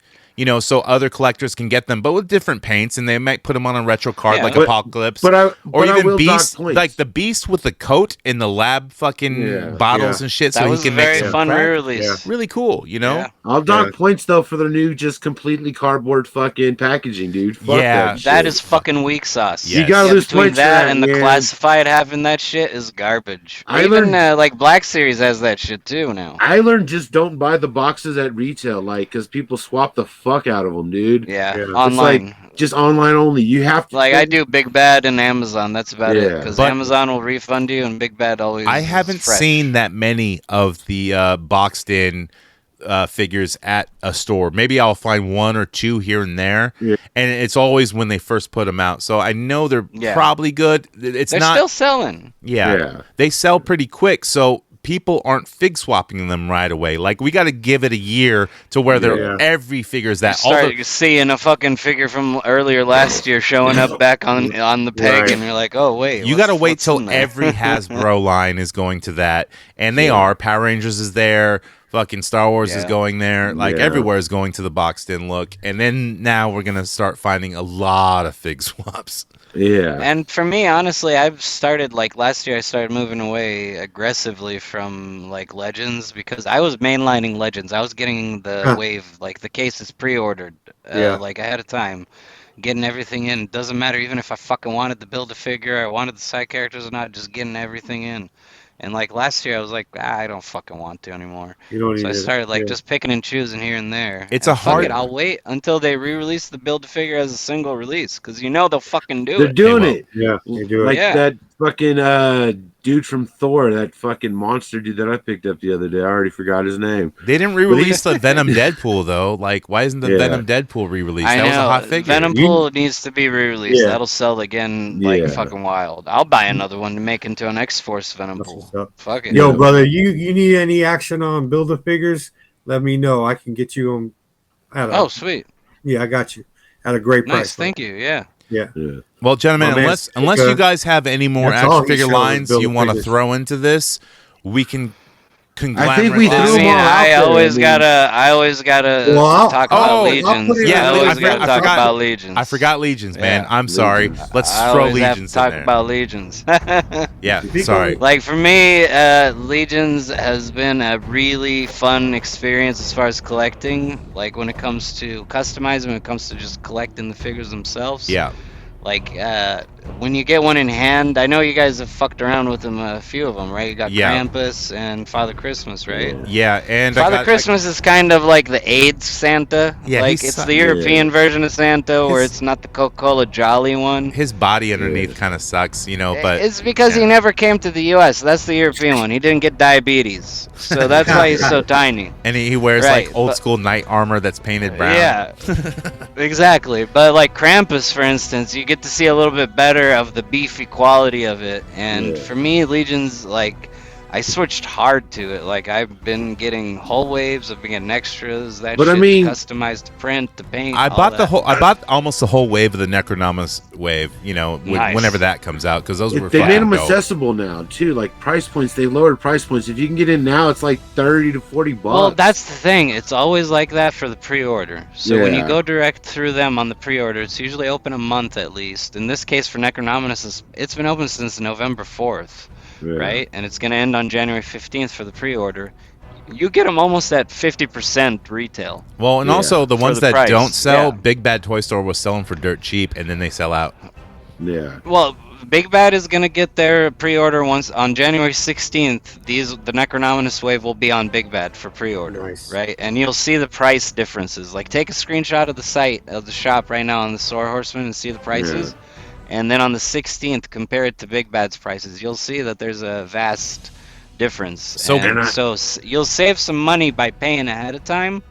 so other collectors can get them, but with different paints, and they might put them on a retro card like but- Apocalypse, but I even will dock Beast, points. like the Beast with the coat and the lab fucking bottles and shit, That so he was can a make very some fun crack. re-release. Really cool, Yeah. I'll dock points though for their new just completely cardboard fucking packaging, dude. Fuck that That is fucking weak sauce. Yes. You gotta lose between points for that that, and the man. classified having that shit is garbage. I Even learned- like Black Series has that shit too now. I learned just don't buy the boxes at retail, like, because people swap the fuck out of them, dude. Yeah, It's online. like just online only. You have to. Like I do Big Bad and Amazon. That's about it. Yeah. Because But- Amazon will refund you, and Big Bad always. I is haven't fresh. seen that many of the boxed in figures at a store. Maybe I'll find one or two here and there, and it's always when they first put them out. So I know they're probably good. They're still selling. Yeah, they sell pretty quick. So people aren't fig swapping them right away. Like we got to give it a year to where they're every figure is that. Start seeing a fucking figure from earlier last year showing up back on the peg, and you're like, oh wait. You got to wait till every Hasbro line is going to that, and they are. Power Rangers is there. Fucking Star Wars is going there. Like everywhere is going to the boxed in look. And then now we're gonna start finding a lot of fig swaps. Yeah. And for me, honestly, I've started like last year. I started moving away aggressively from like Legends because I was mainlining Legends. I was getting the wave, like the cases pre-ordered, like ahead of time, getting everything in. Doesn't matter even if I fucking wanted to build a figure, I wanted the side characters or not, just getting everything in. And like last year, I was like, I don't fucking want to anymore. So I started like just picking and choosing here and there. It's and a hard. I'll wait until they re-release the Build-A-Figure as a single release because they'll fucking do They're it. doing it. Yeah, they do it. Like that fucking dude from Thor, that fucking monster dude that I picked up the other day. I already forgot his name. They didn't re-release the Venom Deadpool though. Like, why isn't the Venom Deadpool re-released? I That know. was a hot figure. Venom Pool needs to be re-released. That'll sell again like fucking wild. I'll buy another one to make into an X-Force Venom Pool. Fuck it. Yo, brother, you need any action on Build-A-Figures? Let me know. I can get you on. Sweet. Yeah, I got you at a great price. Nice, thank you. Yeah. Yeah. Well, gentlemen, Oh, man, unless you guys have any more that's all action he figure shows, lines you want to Build-A-Figures. throw into this, we can conglomerate. I think we this. threw I them mean, all out I there. always I mean- gotta Well, talk I'll about put Legions. it- I always I gotta talk forgot- about Legions. I forgot Legions, man. Yeah. I'm sorry. Let's I throw always have to Legions talk in there. about Legions. Yeah, sorry. Like for me, Legions has been a really fun experience as far as collecting. Like when it comes to customizing, when it comes to just collecting the figures themselves. Yeah. Like when you get one in hand, I know you guys have fucked around with them, a few of them, right? You got Krampus and Father Christmas, right? Yeah, and Father Christmas is kind of like the AIDS Santa. Yeah, like he's it's the European version of Santa, where His- it's not the Coca-Cola Jolly one. his body underneath kind of sucks, but It's because he never came to the U.S. That's the European one. He didn't get diabetes, so that's why he's so tiny. and he wears Right, like old but- school knight armor that's painted brown. Yeah, exactly. But like Krampus, for instance, you get to see a little bit better of the beefy quality of it. And for me, Legions, like, I switched hard to it. Like, I've been getting whole waves, I've been getting extras, that But I shit mean- customized to print, to paint. I all bought that. I bought almost the whole wave of the Necronomus wave, Nice. whenever that comes out, because those were They made them fucking dope. accessible now too. Like price points, they lowered price points. If you can get in now, it's like $30 to $40. Well, that's the thing. It's always like that for the pre-order. So when you Yeah. go direct through them on the pre-order, it's usually open a month at least. In this case, for Necronominus, it's been open since November 4th, right? And it's going to end on January 15th for the pre-order. You get them almost at 50% retail. Well, and also the ones the that price, don't sell, yeah. Big Bad Toy Store will sell them for dirt cheap, and then they sell out. Yeah. Well, Big Bad is going to get their pre-order once on January 16th. The Necronominus wave will be on Big Bad for pre-order, right? And you'll see the price differences. Like, take a screenshot of the site of the shop right now on the Sword Horseman and see the prices. And then on the 16th, compare it to Big Bad's prices. You'll see that there's a vast difference. So- You'll save some money by paying ahead of time,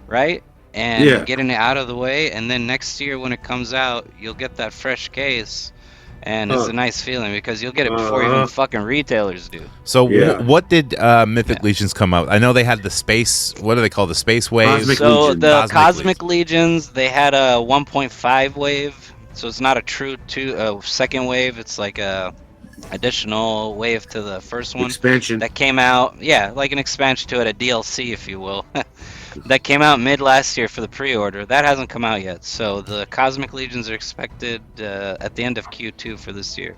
right? And getting it out of the way. And then next year when it comes out, you'll get that fresh case. And it's a nice feeling because you'll get it before even fucking retailers do. So what did Mythic Legions come out? I know they had the space. What do they call the space wave? So the Cosmic Legions, they had a 1.5 wave. So it's not a true second wave. It's like a additional wave to the first one. Expansion. That came out. Yeah, like an expansion to it, a DLC, if you will. that came out mid last year for the pre-order. That hasn't come out yet. So the Cosmic Legions are expected at the end of Q2 for this year.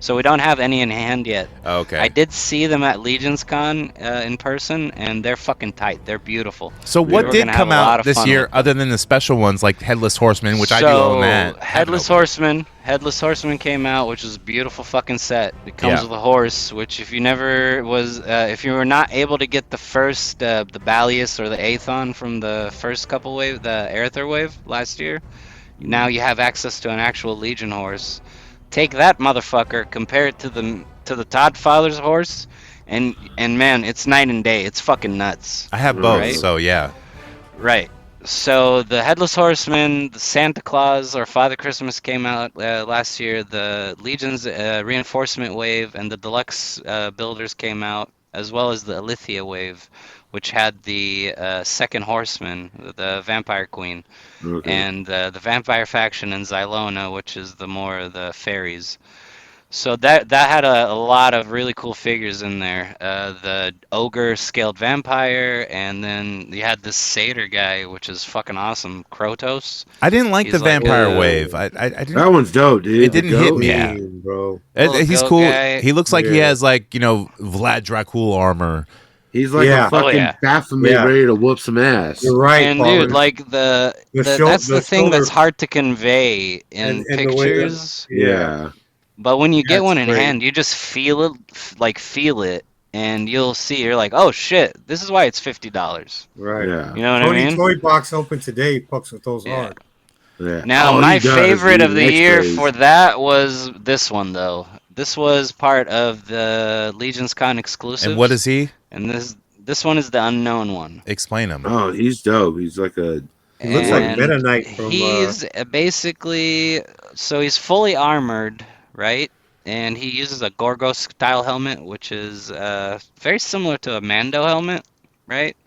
So we don't have any in hand yet. Okay. I did see them at Legions Con in person, and they're fucking tight. They're beautiful. So what did come out this year other than the special ones like Headless Horseman, which I do own that? Headless Horseman came out, which is a beautiful fucking set. It comes with a horse, which if you were not able to get the first, the Balius or the Aethon from the first couple wave, the Aether wave last year, now you have access to an actual Legion horse. Take that motherfucker, compare it to the Todd Father's horse, and man, it's night and day. It's fucking nuts. I have both, so yeah. Right. So the Headless Horseman, the Santa Claus or Father Christmas came out last year. The Legion's reinforcement wave and the deluxe builders came out, as well as the Alithia wave, which had the second horseman, the Vampire Queen, and the Vampire faction in Xylona, which is the fairies. So that had a lot of really cool figures in there. The Ogre Scaled Vampire, and then you had this Satyr guy, which is fucking awesome, Krotos. I didn't like the Vampire wave. I didn't, that one's dope, dude. It didn't hit me, bro. He's cool. Guy. He looks like he has Vlad Dracul armor. He's like a fucking Baphomet ready to whoop some ass. You're right, and dude, like that's the thing that's hard to convey in pictures. Yeah. But when you get one in hand, you just feel it, and you'll see. You're like, oh shit, this is why it's $50. Right. Yeah. You know what I mean? Toy box open today. Pucks with those hard. Yeah. Now my favorite of the year for that was this one though. This was part of the Legion's Con exclusive. And what is he? And this one is the unknown one. Explain him. Oh, he's dope. He's like a. He looks like Meta Knight from. He's basically he's fully armored. Right, and he uses a Gorgos style helmet, which is very similar to a Mando helmet, right?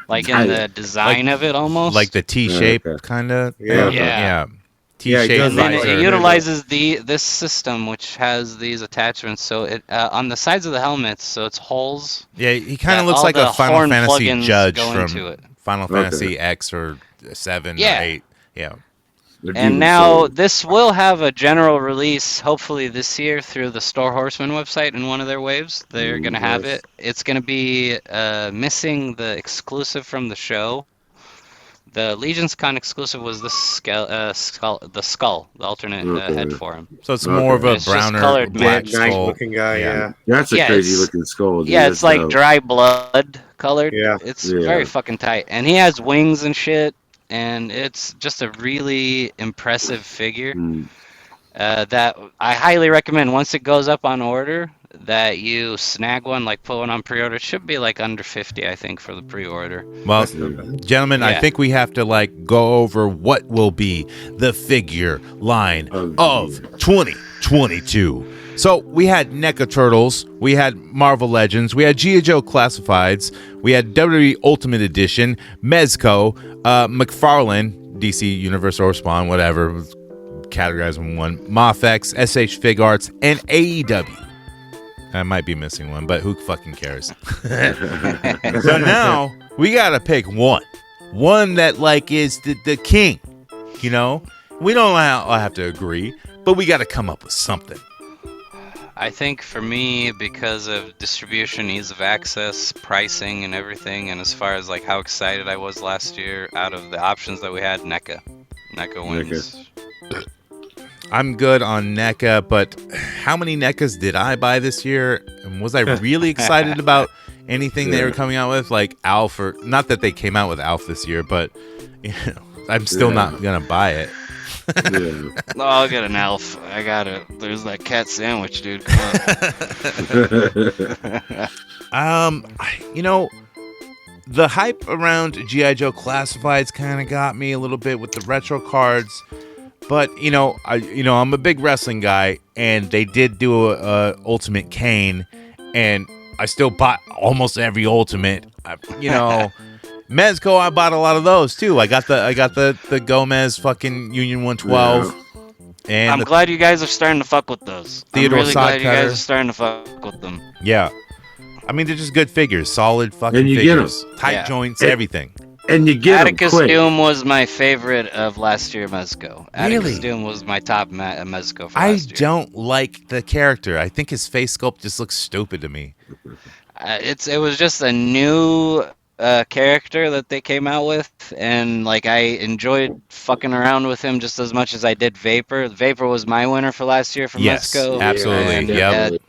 Like in the design of it, almost like the T-shape kind of. Yeah. T-shape. And then it utilizes this system, which has these attachments. So it on the sides of the helmets, so it's holes. Yeah, he kind of looks like a Final Fantasy judge from Final Fantasy X or 7 or 8. Yeah. And now this will have a general release, hopefully this year, through the Store Horseman website in one of their waves. They're going to have it. It's going to be missing the exclusive from the show. The Legion's Con exclusive was the skull, the alternate head for him. So it's more of a browner, black skull looking guy. Yeah. That's a crazy looking skull. Dude. Yeah, it's like dry blood colored. Yeah. It's very fucking tight. And he has wings and shit. And it's just a really impressive figure that I highly recommend. Once it goes up on order, that you snag one, like put one on pre-order. It should be like under 50, I think, for the pre-order. Well, gentlemen, I think we have to go over what will be the figure line of 2022. So we had NECA Turtles, we had Marvel Legends, we had G.I.JOE Classifieds, we had WWE Ultimate Edition, Mezco, McFarlane, DC Universal or Spawn, whatever, categorized in one, MOFX, SH Fig Arts, and AEW. I might be missing one, but who fucking cares? So now we gotta pick one that is the king. You know, we don't all have to agree, but we gotta come up with something. I think for me, because of distribution, ease of access, pricing, and everything, and as far as like how excited I was last year, out of the options that we had, NECA wins. I'm good on NECA, but how many NECAs did I buy this year? And was I really excited about anything they were coming out with, like Alf? Or not that they came out with Alf this year, but I'm still not gonna buy it. No, I'll get an Alf. I got it. There's that cat sandwich, dude. Come on. The hype around G.I.JOE Classifieds kind of got me a little bit with the retro cards, but I'm a big wrestling guy, and they did do a Ultimate Kane, and I still bought almost every Ultimate. Mezco, I bought a lot of those too. I got the Gomez fucking Union 112. And I'm glad you guys are starting to fuck with those. Theodore I'm really glad you Sockcutter. guys are starting to fuck with them. Yeah. I mean, they're just good figures. Solid fucking And you figures. get 'em. Tight joints, everything. And you get Atticus them quick. Doom was my favorite of last year Mezco. Atticus Really? Doom was my top Mezco for I last year. don't like the character. I think his face sculpt just looks stupid to me. It was just a new character that they came out with, and like I enjoyed fucking around with him just as much as I did Vapor. Vapor was my winner for last year for Yes, Mezco. absolutely. And, Yep.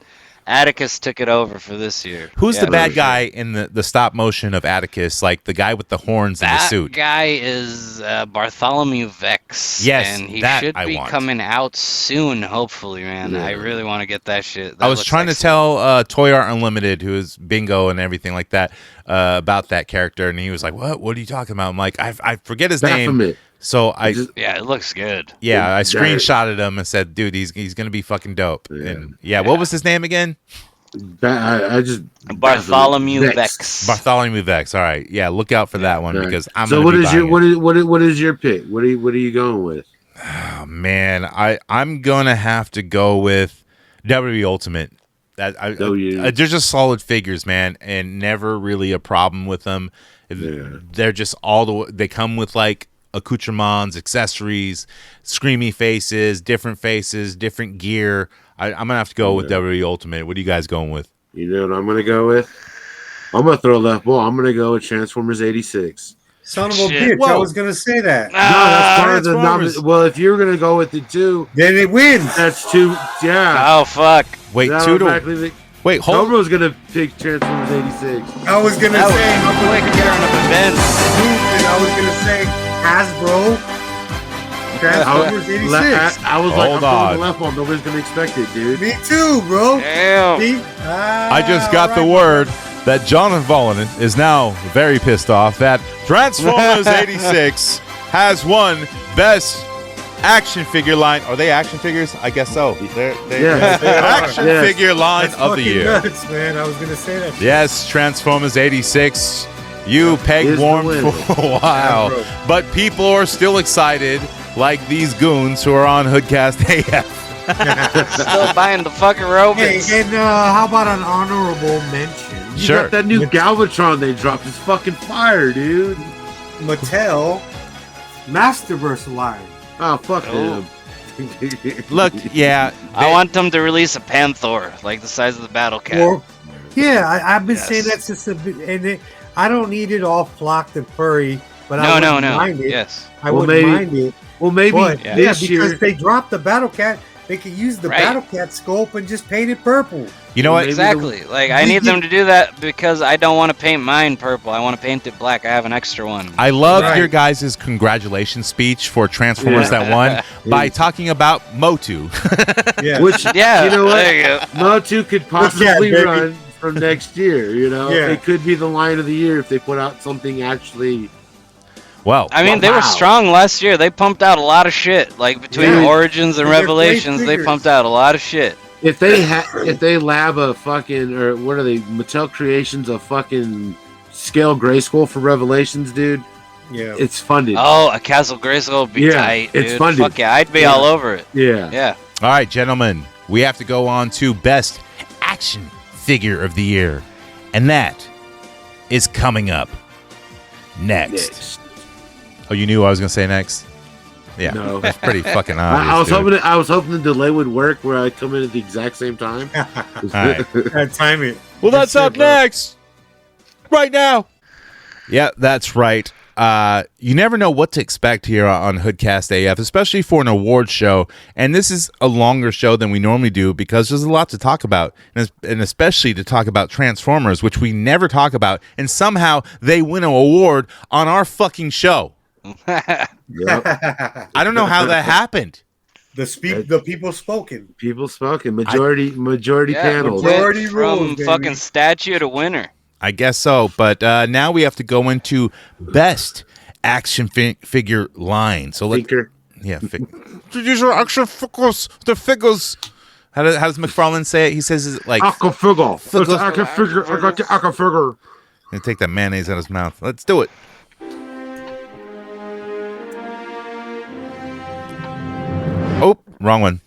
Atticus took it over for this year. Who's Yeah, the bad for guy sure. in the stop motion of Atticus? Like the guy with the horns and the That suit. guy is Bartholomew Vex. Yes, and he that should I be want. coming out soon, hopefully, man. Yeah. I really want to get that shit. I was trying to tell Toy Art Unlimited, who is Bingo and everything like that, about that character, and he was like, "What? What are you talking about?" I'm like, "I forget his name." Baphomet. So I Yeah, it looks good. I That- screenshotted him and said, "Dude, he's gonna be fucking dope." Yeah. And what was his name again? I just Bartholomew Vex. Bartholomew Vex. All right, yeah, look out for that one Right. because I'm. So gonna what be is your buying it. what is your pick? What are you going with? Oh, man, I'm gonna have to go with WWE Ultimate. They're just solid figures, man, and never really a problem with them. Yeah. They're just they come with like accoutrements, accessories, screamy faces, different gear. I'm gonna have to go with WWE Ultimate. What are you guys going with? You know what I'm gonna go with? I'm gonna throw a left ball. I'm gonna go with Transformers '86. Son of a Shit. bitch! I Whoa. was gonna say that. No, that's part of the Transformers. Well, if you're gonna go with the two, Then it wins. that's two. Yeah. Oh fuck! Wait, That's two to exactly the- wait. Hold. Cobra was gonna pick Transformers '86. I was gonna That was say. a quick turn of events. I was gonna say Hasbro. Transformers '86. I was like, I'm Hold throwing on. the left ball. Nobody's gonna expect it, dude. Me too, bro. Damn. See? I just got the word that Jonathan Vollen is now very pissed off that Transformers '86 has won Best Action Figure Line. Are they action figures? I guess so. They're Yeah, they are. Action Yes. Figure Line That's of the fucking year. nuts, man. I was gonna say that. Yes, Transformers '86. You peg Is the warmed winner. for a while, bro. but people are still excited, like these goons who are on Hoodcast AF. Still buying the fucking Hey, robots. and how about an honorable mention? You Sure. got that new Galvatron they dropped. It's fucking fire, dude. Mattel Masterverse line. Oh, fuck Oh. them. Look, yeah, I want them to release a Panther, like the size of the Battle Cat. Or, yeah, I've been Yes. saying that since the and I don't need it all flocked and furry, but I No, wouldn't no. mind it. Yes. I Well, wouldn't maybe- mind it. Well, maybe But Yeah. this because year. they dropped the Battle Cat, they could use the Right. Battle Cat scope and just paint it purple. you know what? Maybe Exactly. Like I need them to do that because I don't want to paint mine purple. I want to paint it black. I have an extra one. I love Right. your guys' congratulations speech for Transformers Yeah. that won by talking about MOTU. Yeah. Which, Yeah. you know what? There you go. MOTU could possibly baby. run from next year. You know, Yeah. it could be the line of the year if they put out something actually. Well, I mean, they were Wow. strong last year. They pumped out a lot of shit. Like between Yeah. Origins and They're great Revelations, they figures. pumped out a lot of shit. If they lab a fucking, or what are they, Mattel Creations, a fucking scale Grayskull for Revelations, dude, Yeah. it's funded. Oh, a Castle Grayskull would be Yeah, tight, dude. it's funded. Fuck yeah, I'd be Yeah. all over it. Yeah. Yeah. all right, gentlemen, we have to go on to Best Action Figure of the Year, and that is coming up next. Next. Oh, you knew I was going to say next? Yeah, No. that's pretty fucking obvious. I was dude. hoping the delay would work where I come in at the exact same time. All right. Gotta time it. Well, that's Good up shit, bro. next. Right now. Yeah, that's right. You never know what to expect here on Hoodcast AF, especially for an award show. And this is a longer show than we normally do because there's a lot to talk about, and especially to talk about Transformers, which we never talk about. And somehow they win an award on our fucking show. Yep. I don't know how that happened. The people spoken. People spoken. Majority Yeah, panel. Majority went rules, from baby. fucking statue to winner. I guess so. But now we have to go into best action figure line. So let's. Thinker. Yeah. These are action figures. The figures. How does McFarlane say it? He says it like. I can figure. It's Figure. I can figure. I can figure. And take that mayonnaise out of his mouth. Let's do it. Oh, wrong one.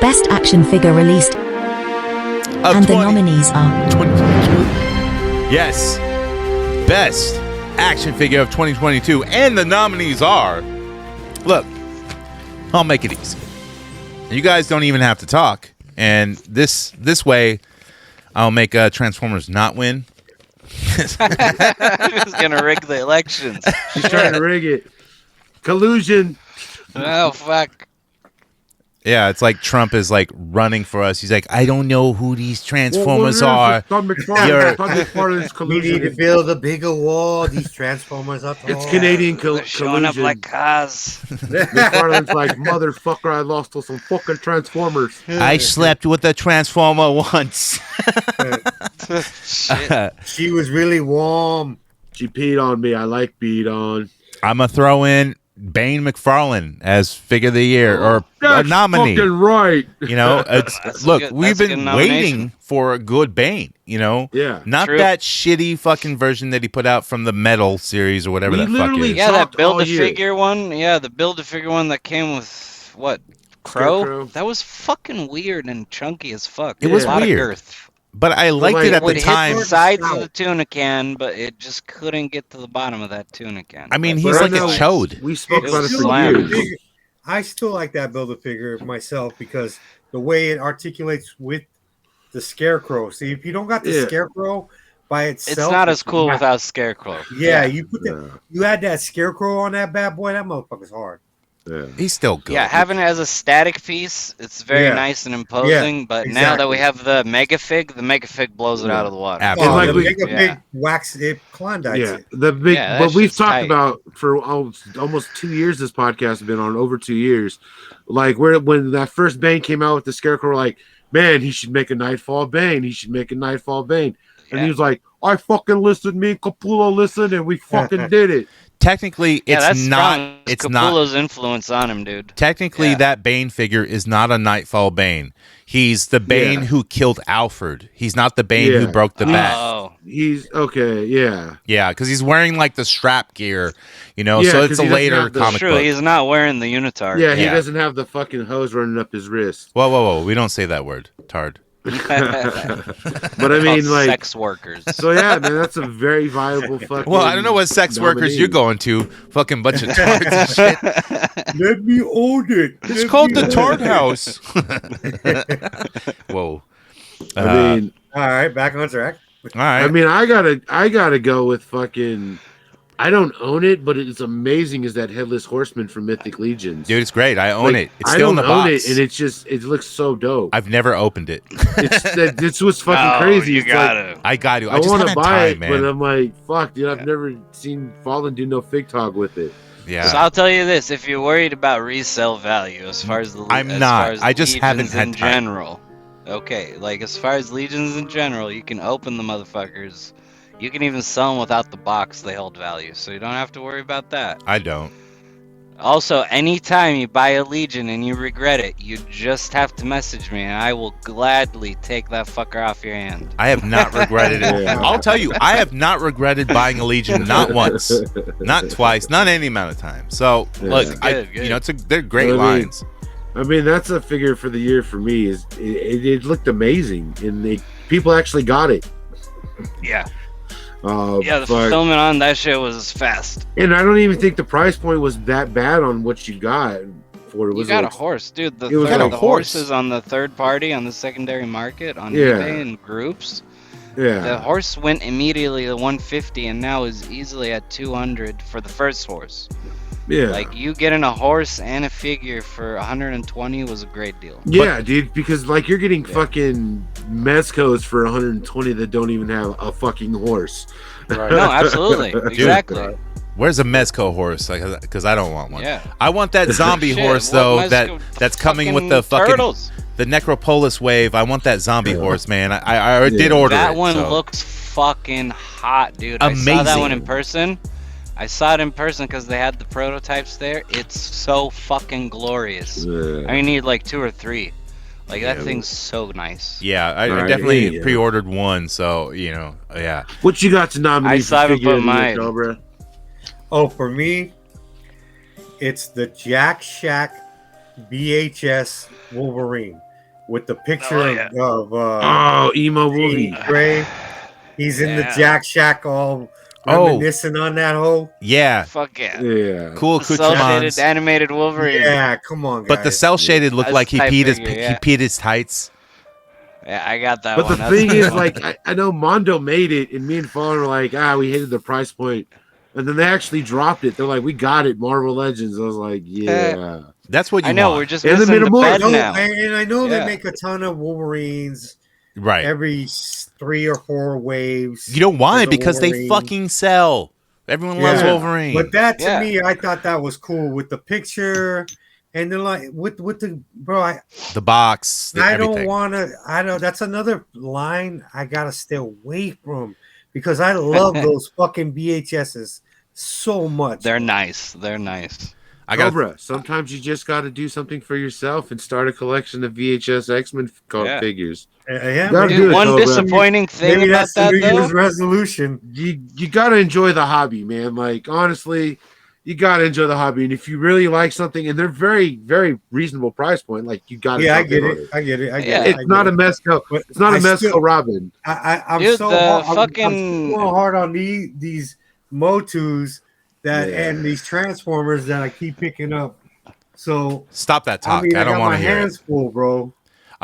Best action figure released. Of And the 20 nominees are 2022. Yes, best action figure of 2022, and the nominees are. Look, I'll make it easy. You guys don't even have to talk, and this way, I'll make Transformers not win. He's gonna rig the elections. He's trying to rig it. Collusion. Oh fuck. Yeah, it's like Trump is like running for us. He's like, I don't know who these Transformers are. McFarlane's We collusion. need to build a bigger wall. These Transformers are tall. It's Canadian They're showing up collusion. like cars. McFarlane's like, motherfucker, I lost to some fucking Transformers. I slept with a Transformer once. Shit. She was really warm. She peed on me. I like peed on. I'm gonna throw in Bane McFarlane as figure of the year or a That's nominee. fucking right. You know, it's That's a look, good- we've that's a been good nomination. waiting for a good Bane. You know, Yeah. not True. that shitty fucking version that he put out from the Metal series or whatever We that fuck literally- is. Yeah, that Talked all year. Build-A-Figure one. Yeah, the Build-A-Figure one that came with what? Crow? Scarecrow. That was fucking weird and chunky as fuck. It was a lot weird. of girth. But I liked like, it at Would the hit time. the sides of the tuna can, but it just couldn't get to the bottom of that tuna can. I mean, But he's But I like a know- chode. We spoke It about it was for slam. years. I still like that Build-A-Figure myself because the way it articulates with the Scarecrow. See, if you don't got the Yeah. Scarecrow by itself, It's not as cool yeah, without Scarecrow. Yeah, you put that. Yeah. You had that Scarecrow on that bad boy. That motherfucker's hard. Yeah. He's still good. Yeah, having it as a static piece, it's very Yeah. nice and imposing. But now that we have the Megafig, the Megafig blows it out of the water. Absolutely. Oh, like the we- big, yeah. big wax it Klondike. Yeah, the big. Yeah, that but we've shit's talked tight. about for almost 2 years. This podcast has been on over 2 years. Like when that first Bane came out with the Scarecrow, we're like, man, he should make a Nightfall Bane. He should make a Nightfall Bane. And Yeah. he was like, I fucking listened. Me and Capullo listened, and we fucking did it. Technically, Yeah, it's that's not. strong. It's not. Capullo's influence on him, dude. Technically, Yeah. that Bane figure is not a Nightfall Bane. He's the Bane Yeah. who killed Alfred. He's not the Bane Yeah. who broke the bat. Oh, He's okay. Yeah, Yeah, because he's wearing like the strap gear, you know. Yeah, so 'cause it's a he doesn't later have the- comic true. book. He's not wearing the unitard. yeah. He Yeah. doesn't have the fucking hose running up his wrist. Whoa, whoa, whoa! We don't say that word, tard. But I mean, like, sex workers. so yeah, man, that's a very viable fucking. Well, I don't know what sex workers nominee. you're going to. Fucking bunch of tards and shit. Let me own it. It's called the Tard House. Whoa. I mean, All right, back on track. all right. I mean, I gotta go with fucking. I don't own it, but it's amazing. Is that Headless Horseman from Mythic Legions? Dude, it's great. I own Like, it. It's still in the I don't own box. it, and it's just it looks so dope. I've never opened it. It's what's fucking Oh, crazy. You It's like, gotta. I got to. I just want to haven't buy time, it, man. but I'm like, fuck, dude. I've never seen Fallen do no fig tog with it. Yeah. So I'll tell you this: if you're worried about resale value, as far as the I'm as not. far as I just haven't legions had in time. general. Okay, like as far as legions in general, you can open the motherfuckers. You can even sell them without the box; they hold value, so you don't have to worry about that. I don't. Also, anytime you buy a legion and you regret it, you just have to message me, and I will gladly take that fucker off your hand. I have not regretted it. Yeah. I'll tell you, I have not regretted buying a Legion, not once, not twice, not any amount of time. So Yeah. look, Good, you know, they're great I mean, lines. I mean, that's a figure for the year for me. Is it looked amazing, and people actually got it. Yeah, Uh, yeah. The but- fulfillment on that shit was fast. and I don't even think the price point was that bad on what you got for it. You Was got like, a horse, dude. The, It was third, like a the horse. horses on the third party on the secondary market on Yeah. eBay in groups. The Yeah, horse went immediately to 150 and now is easily at 200 for the first horse. yeah, Like you getting a horse and a figure for 120 was a great deal. yeah, dude. Because like you're getting fucking Mezcos for 120 that don't even have a fucking horse. No, absolutely, exactly. Where's a Mezco horse? Because I don't want one. Yeah. I want that zombie Shit, horse what though. Mezco- That's coming with the fucking turtles. the Necropolis wave. I want that zombie horse, man. I did Yeah. order That it. one so. looked fucking hot, dude. I saw that one in Amazing. person. I saw it in person because they had the prototypes there. It's so fucking glorious. Yeah. I need like 2 or 3. Like that Yeah. thing's so nice. Yeah, I Alright, definitely yeah. pre-ordered one. So you know, yeah. What you got to nominate? I for still haven't figure put of the year, mine. Cobra? Oh, for me, it's the Jack Shack VHS Wolverine with the picture Oh, yeah. of Oh, emo movie. Gray. He's in the Jack Shack all reminiscing on that hoe. Yeah. Fuck yeah. Yeah. Cool Cel-shaded accoutrements. animated Wolverine. Yeah, come on, guys. But the cell shaded looked That's like he type peed figure, his tights. Yeah, I got that But one. the That's thing a good is, one. like, I know Mondo made it, and me and Fallen were like, we hated the price point. And then they actually dropped it. They're like, we got it, Marvel Legends. I was like, yeah. That's what you I know, want. we're just And they missing made the more. bed No, now. and I know Yeah. they make a ton of Wolverines Right. every 3 or 4 waves. You know why? There's a Because they Wolverine. fucking sell. Everyone loves Yeah. Wolverine. But that to Yeah. me, I thought that was cool with the picture, and then like with the bro. The box. I everything. don't want to. I know that's another line I gotta stay away from because I love those fucking VHSs so much. They're nice. They're nice. I got Cobra, sometimes you just got to do something for yourself and start a collection of VHS X-Men figures. Yeah, Gotta maybe, do it, One Cobra. disappointing thing maybe about that's the that, New Year's though. resolution. You got to enjoy the hobby, man. Like, honestly, you got to enjoy the hobby. And if you really like something, and they're very, very reasonable price point, like, you got to. Yeah, I get it. I get it. I get Yeah. it. It's not a Mezco. But It's not a I Mezco still- Robin. I'm Dude, so the hard, I'm fucking- so hard on these MOTUs that and these Transformers that I keep picking up. So Stop that talk. I mean, I don't got want my to hear hands it. full, bro.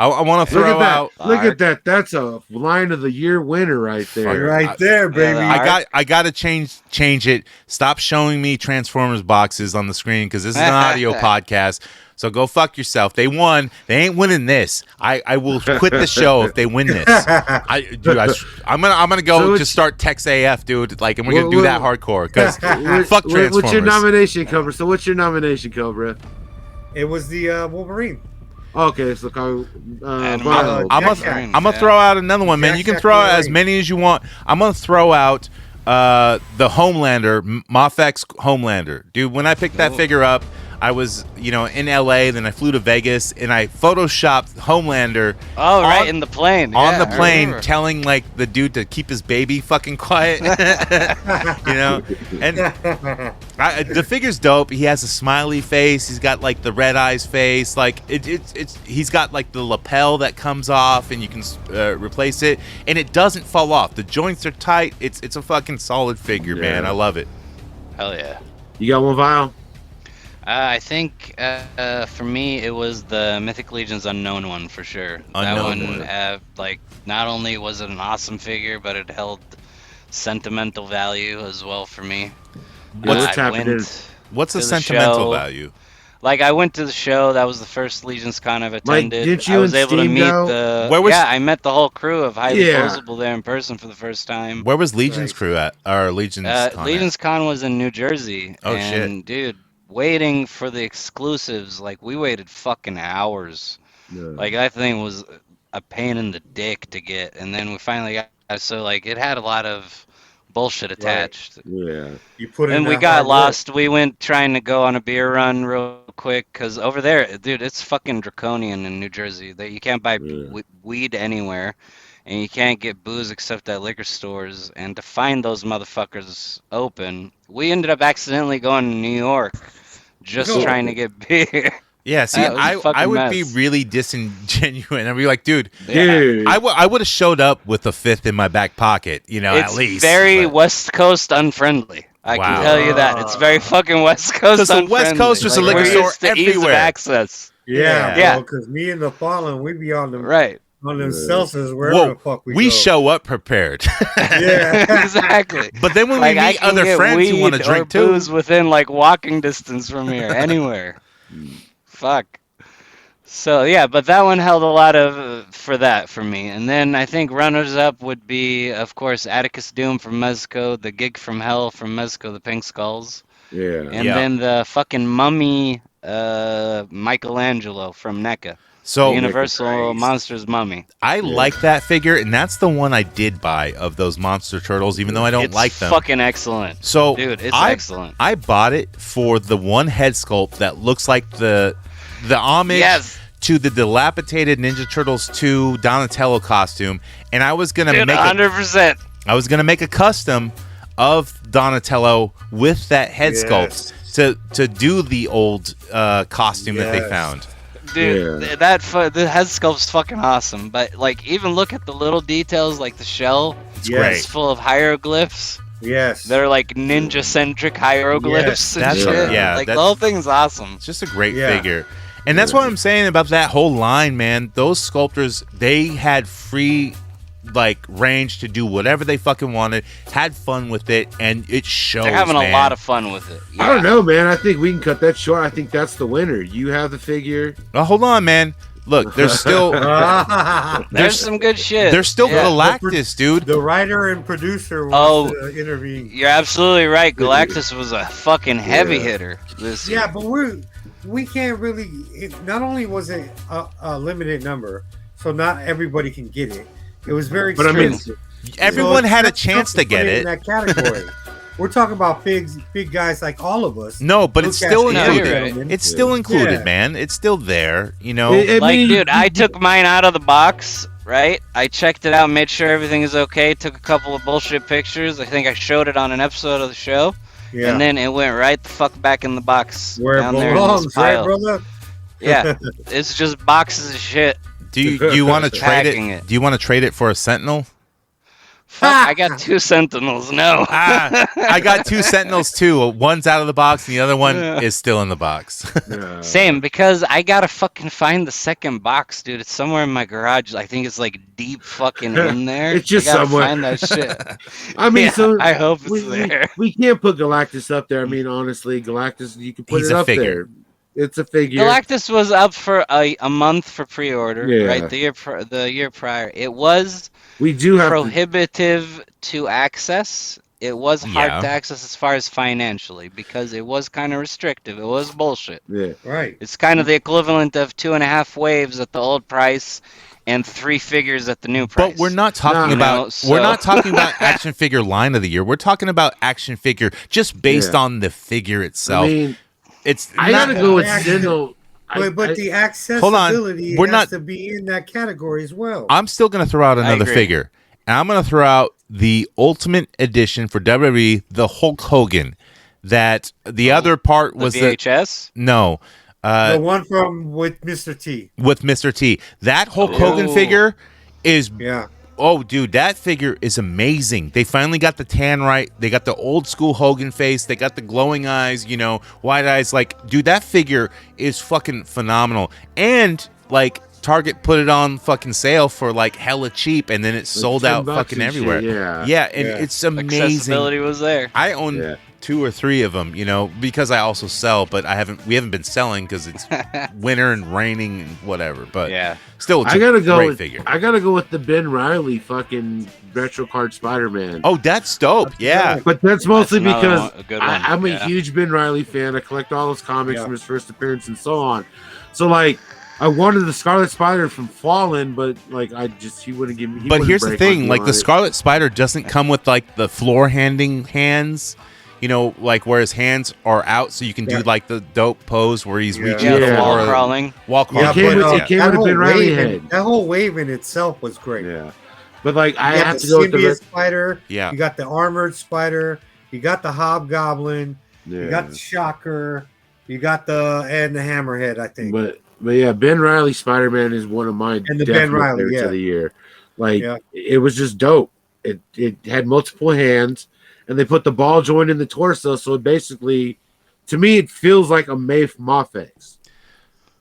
I want to Look at throw that. out. Look at that. That's a line of the year winner right there. Right there, baby. I got to change it. Stop showing me Transformers boxes on the screen because this is an audio podcast. So go fuck yourself. They won. They ain't winning this. I will quit the show if they win this. I'm gonna go So just start Tex AF, dude. Like, and we're gonna do that hardcore because fuck Transformers. What's your nomination, Cobra? So what's your nomination, Cobra? It was the Wolverine. Okay, so And Vile. I'm gonna throw out another one, man. Jack You can Jack throw out Wolverine. as many as you want. I'm gonna throw out the Homelander, Mafex Homelander, dude. When I picked that figure up, I was in LA. Then I flew to Vegas and I photoshopped Homelander. Oh, right, in the plane. On Yeah, the I plane, remember. telling like the dude to keep his baby fucking quiet. And the figure's dope. He has a smiley face. He's got like the red eyes face. Like he's got like the lapel that comes off, and you can replace it, and it doesn't fall off. The joints are tight. It's a fucking solid figure, man. I love it. Hell yeah. You got one, Vile? I think for me it was the Mythic Legion's Unknown one for sure. Unknown that one, one. like not only was it an awesome figure, but it held sentimental value as well for me. What's happening? What's the to the sentimental show. value? Like I went to the show. That was the first Legions Con I've attended. didn't you I was and able to Steve meet go? the. Where was- I met the whole crew of Highly Yeah. Posable there in person for the first time. Where was Legion's crew at? Or Legion's con at? Legion's Con was in New Jersey. Oh, and, shit. dude, waiting for the exclusives, like we waited fucking hours. Like that thing was a pain in the dick to get, and then we finally got. So like it had a lot of bullshit attached. Yeah. You put in And we that got hard work. lost. We went trying to go on a beer run real quick because over there, dude, it's fucking draconian in New Jersey. That you can't buy weed anywhere, and you can't get booze except at liquor stores. And to find those motherfuckers open, we ended up accidentally going to New York just No. trying to get beer. Yeah, see, That was a I fucking would be mess. really disingenuous. I'd be like, dude, Dude. I would have showed up with a fifth in my back pocket, It's at least. very but- West Coast unfriendly. I Wow. can tell you that. It's very fucking West Coast 'Cause the unfriendly. West Coast, there's a Like, liquor we're store used to ease of everywhere. access. Yeah, Yeah. bro. Because me and the Fallen, we be on them Right. on them seltzers wherever Whoa, the fuck we we go. show up prepared. Yeah. Exactly. But then when Like, we I meet can other get friends who want to weed drink or too, booze within like walking distance from here, anywhere. Fuck. So yeah, but that one held a lot of for me. And then I think runners up would be, of course, Atticus Doom from Mezco, the Gig from Hell from Mezco, the Pink Skulls, Yeah. and Yeah. then the fucking Mummy, Michelangelo from NECA, so Universal Monsters Mummy. I like that figure, and that's the one I did buy of those monster turtles, even though I don't It's like them. fucking excellent. So Dude, it's I, excellent. I bought it for the one head sculpt that looks like the homage Yes. to the dilapidated Ninja Turtles 2 Donatello costume, and I was gonna Dude, make 100%. a custom of Donatello with that head Yes. sculpt to do the old costume that they Yes. found. Dude, the head sculpt's fucking awesome. But like, even look at the little details, like the shell. It's Yes. great. It's full of hieroglyphs. Yes. They're like ninja-centric hieroglyphs and That's- shit. yeah, like the that's- whole thing's awesome. It's just a great Yeah. figure. And that's what I'm saying about that whole line, man. Those sculptors, they had free like range to do whatever they fucking wanted, had fun with it, and it shows. They're having man. a lot of fun with it. I don't know, man. I think we can cut that short. I think that's the winner. You have the figure. Oh, hold on, man. Look, there's still There's some good shit. there's still Yeah. Galactus, dude. The writer and producer wants to intervene. You're absolutely right. Galactus was a fucking heavy hitter this year. Yeah, but we can't really. Not only was it a limited number, so not everybody can get it. It was very But I mean, expensive. Everyone So had a it's chance to tough get put it. in that category. We're talking about big guys like all of us. No, but it's still HoodCast No, you're included. right. It's still included, Yeah. man. It's still there, you know. Like, dude, I took mine out of the box, right? I checked it out, made sure everything is okay, took a couple of bullshit pictures. I think I showed it on an episode of the show. Yeah. And then it went right the fuck back in the box. Where it down there in this belongs, right, pile. brother? Yeah. It's just boxes of shit. Do you want to trade Packing it? it. Do you want to trade it for a Sentinel? Fuck, I got 2 Sentinels. No. I got 2 Sentinels too. One's out of the box, and the other one is still in the box. Same, because I gotta fucking find the second box, dude. It's somewhere in my garage. I think it's like deep fucking in there. It's just I gotta somewhere. find that shit. I mean, Yeah, so I hope it's we, there. we can't put Galactus up there. I mean, honestly, Galactus, you can put He's it a up figure. there. It's a figure. Galactus was up for a month for pre-order, Yeah. right? The year prior, it was We do have to, prohibitive to access. It was hard Yeah. to access as far as financially because it was kind of restrictive. It was bullshit. yeah. Right. It's kind of the equivalent of 2.5 waves at the old price and 3 figures at the new price. But we're not talking No. about You know, we're not so- talking about action figure line of the year. We're talking about action figure just based Yeah. on the figure itself. I mean, it's I not, gotta go with Action- Sentinel. But the Hold on, accessibility we're has not- to be in that category as well. I'm still going to throw out another agree. figure. And I'm going to throw out the Ultimate Edition for WWE, the Hulk Hogan. That the other part the was VHS. no, the one from with Mr. T. with Mr. T. That Hulk Hogan Oh. figure is Yeah. oh, dude, that figure is amazing. They finally got the tan right. They got the old school Hogan face. They got the glowing eyes, you know, wide eyes. Like, dude, that figure is fucking phenomenal. And, like, Target put it on fucking sale for, like, hella cheap, and then it sold out $10 fucking and shit, everywhere. yeah. Yeah, and Yeah. it's amazing. Accessibility was there. I own Yeah. 2 or 3 of them, you know, because I also sell, but we haven't been selling because it's winter and raining and whatever. But Yeah. still, it's I gotta go. great With, figure. I gotta go with the Ben Riley fucking retro card Spider-Man. Oh, that's dope. Yeah. But that's mostly That's another because one- a good one, I'm a yeah. huge Ben Riley fan. I collect all his comics Yeah. from his first appearance and so on. So like, I wanted the Scarlet Spider from Fallen, but like he wouldn't give me. he But wouldn't here's the break thing, with me like on the it. Scarlet Spider doesn't come with like the floor handing hands, you know, like where his hands are out, so you can do Yeah. like the dope pose where he's Yeah. reaching Yeah, the Yeah. wall for crawling. wall Yeah, crawling. it came with- Yeah. it came that with a whole Ben Riley wave in- head. That whole wave in itself was great. Yeah, but like I You got have the to go with the symbiote spider. Yeah. You got the armored spider. You got the hobgoblin. yeah. You got the shocker. You got the hammerhead. I think. But yeah, Ben Riley Spider-Man is one of my And the Ben definite Riley, favorites yeah. of the year. Like Yeah. it was just dope. It had multiple hands, and they put the ball joint in the torso, so it basically, to me, it feels like a Mafex.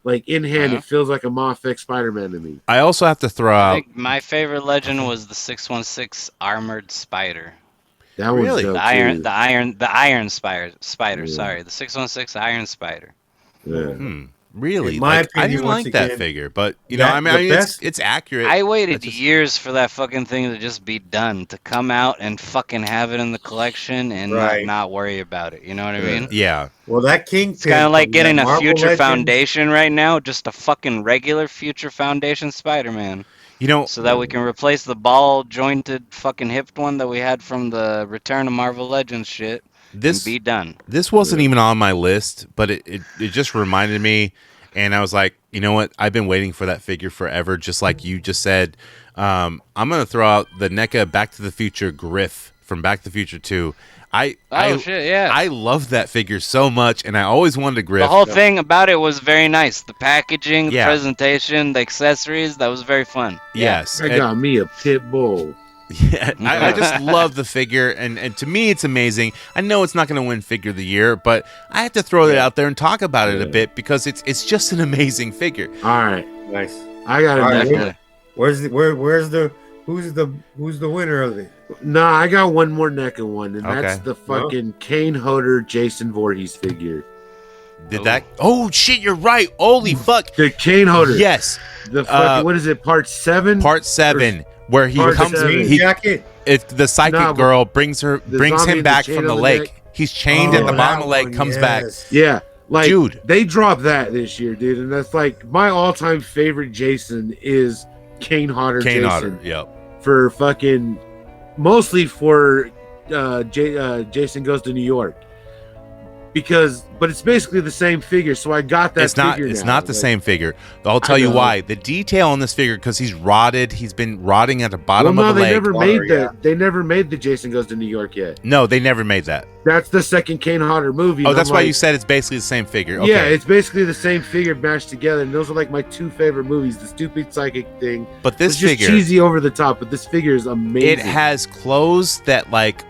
Like in hand, Yeah. it feels like a Mafex Spider-Man to me. I also have to throw I out think my favorite legend was the 616 armored spider. That Really? one's dope The iron spider. Yeah. Sorry, the 616 iron spider. too. really, In my like, I opinion, didn't once like that again, figure, but you that- know, the I mean, best- it's accurate. I waited That's just- years for that fucking thing to just be done, to come out and fucking have it in the collection and Right. not worry about it. You know what I mean? Yeah, Well, that Kingpin. It's kind of like from getting that a Marvel Future Legends- Foundation right now, just a fucking regular Future Foundation Spider-Man, you know, so that we can replace the ball jointed fucking hipped one that we had from the Return of Marvel Legends shit this and be done. This wasn't even on my list, but it just reminded me, and I was like, you know what? I've been waiting for that figure forever, just like you just said. I'm going to throw out the NECA Back to the Future Griff from Back to the Future 2. Shit, yeah. I love that figure so much, and I always wanted to grip. The whole thing about it was very nice. The packaging, the Yeah. presentation, the accessories, that was very fun. Yes. I got me a pit bull. Yeah, I just love the figure, and to me, it's amazing. I know it's not going to win Figure of the Year, but I have to throw it out there and talk about it a bit because it's just an amazing figure. All right, Nice. I got All right, who's the winner of it? No, I got one more NECA one, and that's Okay. the fucking Kane Hodder Jason Voorhees figure. Did that? Oh shit! You're right. Holy fuck! The Kane Hodder. Yes. The fucking what is it? Part 7. Part 7, where he Part comes. 7. He, Jacket. if the psychic No, but girl brings zombie him in the back chain from the on the lake. neck. He's chained at the bottom of the lake. Comes back. Yeah, like Dude. they dropped that this year, dude, and that's like my all-time favorite Jason is Kane Hodder. Kane Jason Hodder. Yep. for fucking mostly for Jason Goes to New York. But it's basically the same figure, so I got that. It's not. figure It's now. not the Like, same figure. I'll tell you know. why. The detail on this figure, because he's rotted. He's been rotting at the bottom well, no, of the they lake. never Water, made yeah. that. They never made the Jason Goes to New York yet. No, they never made that. That's the second Kane Hodder movie. Oh, and that's I'm why like, you said it's basically the same figure. Okay. Yeah, it's basically the same figure mashed together, and those are like my two favorite movies. The stupid psychic thing. But this It's just figure, cheesy over the top, but this figure is amazing. it has clothes that like,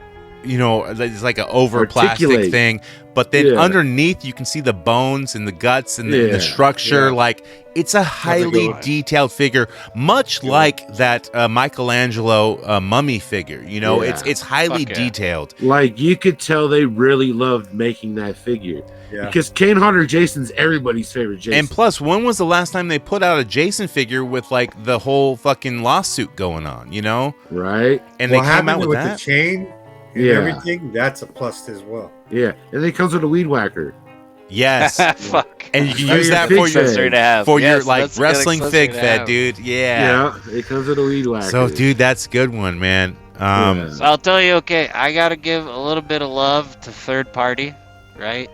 it's like an over plastic Articulate. thing. But then Yeah. underneath, you can see the bones and the guts and the Yeah. structure. Yeah. Like, it's a highly one. detailed figure, much like that Michelangelo mummy figure. Yeah. It's highly Fuck yeah. detailed. Like you could tell they really loved making that figure Yeah. because Kane Hodder Jason's everybody's favorite Jason. And plus, when was the last time they put out a Jason figure with like the whole fucking lawsuit going on? Right? And what they came happened out with with that. the chain and Yeah. everything? That's a plus as well. Yeah, and then it comes with a weed whacker. Yes, Fuck. and you can Oh, use your that fig for your fed. to have. for your Yes, like that's a good wrestling accessory fig to fed, have. dude. Yeah, it comes with a weed whacker. So, dude, that's a good one, man. Yeah. So I'll tell you, okay, I gotta give a little bit of love to third party, right?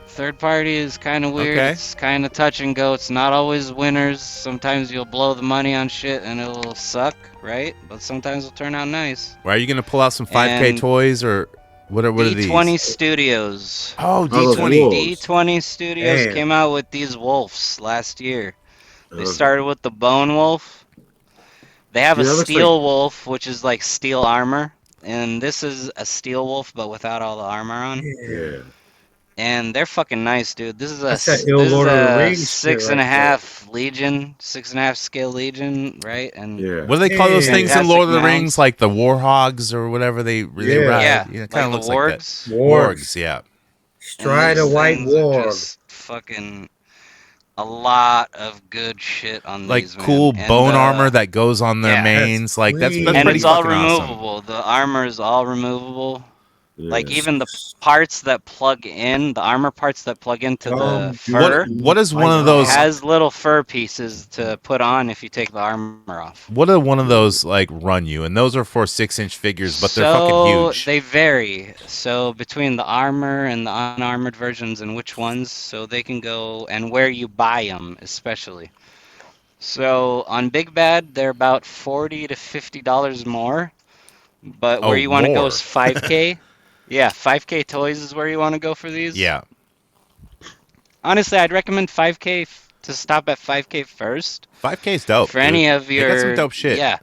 Third party is kind of weird. Okay. It's kind of touch and go. It's not always winners. Sometimes you'll blow the money on shit and it'll suck, right? But sometimes it'll turn out nice. Why are you gonna pull out some 5K And toys or what are these? D20 Studios. Oh, those D20. wolves. D20 Studios Damn. came out with these wolves last year. They Okay. started with the Bone Wolf. They have Yeah, a that looks Steel Wolf, which is like steel armor. And this is a Steel Wolf, but without all the armor on. Yeah. And they're fucking nice, dude. This is That's that ill Lord of the Rings shit six and a right half Legion, 6.5 scale Legion, right? And Yeah. What do they call those Hey. things in Lord of the Fantastic Rings? Like the Warhogs or whatever they Yeah. ride? yeah, It kind like of the looks like that. wargs. Wargs, yeah. Stride a And these white things are warg. just fucking a lot of good shit on Like these, man. cool And, bone armor that goes on their yeah, mains. Like that's sweet. that's and pretty it's all fucking awesome. removable. The armor is all removable. Like Yeah. even the parts that plug in, the armor parts that plug into the fur, What is one of those? has little fur pieces to put on if you take the armor off. What do one of those like run you? And those are for 6-inch figures, but they're fucking huge. They vary. So between the armor and the unarmored versions and which ones, so they can go and where you buy them, especially. So on Big Bad, they're about $40 to $50 more. But Oh, where you want to go more. is 5K. Yeah, 5K toys is where you want to go for these. Yeah. Honestly, I'd recommend 5K to stop at 5K first. 5K's dope. For any of They your got some dope shit. Yeah.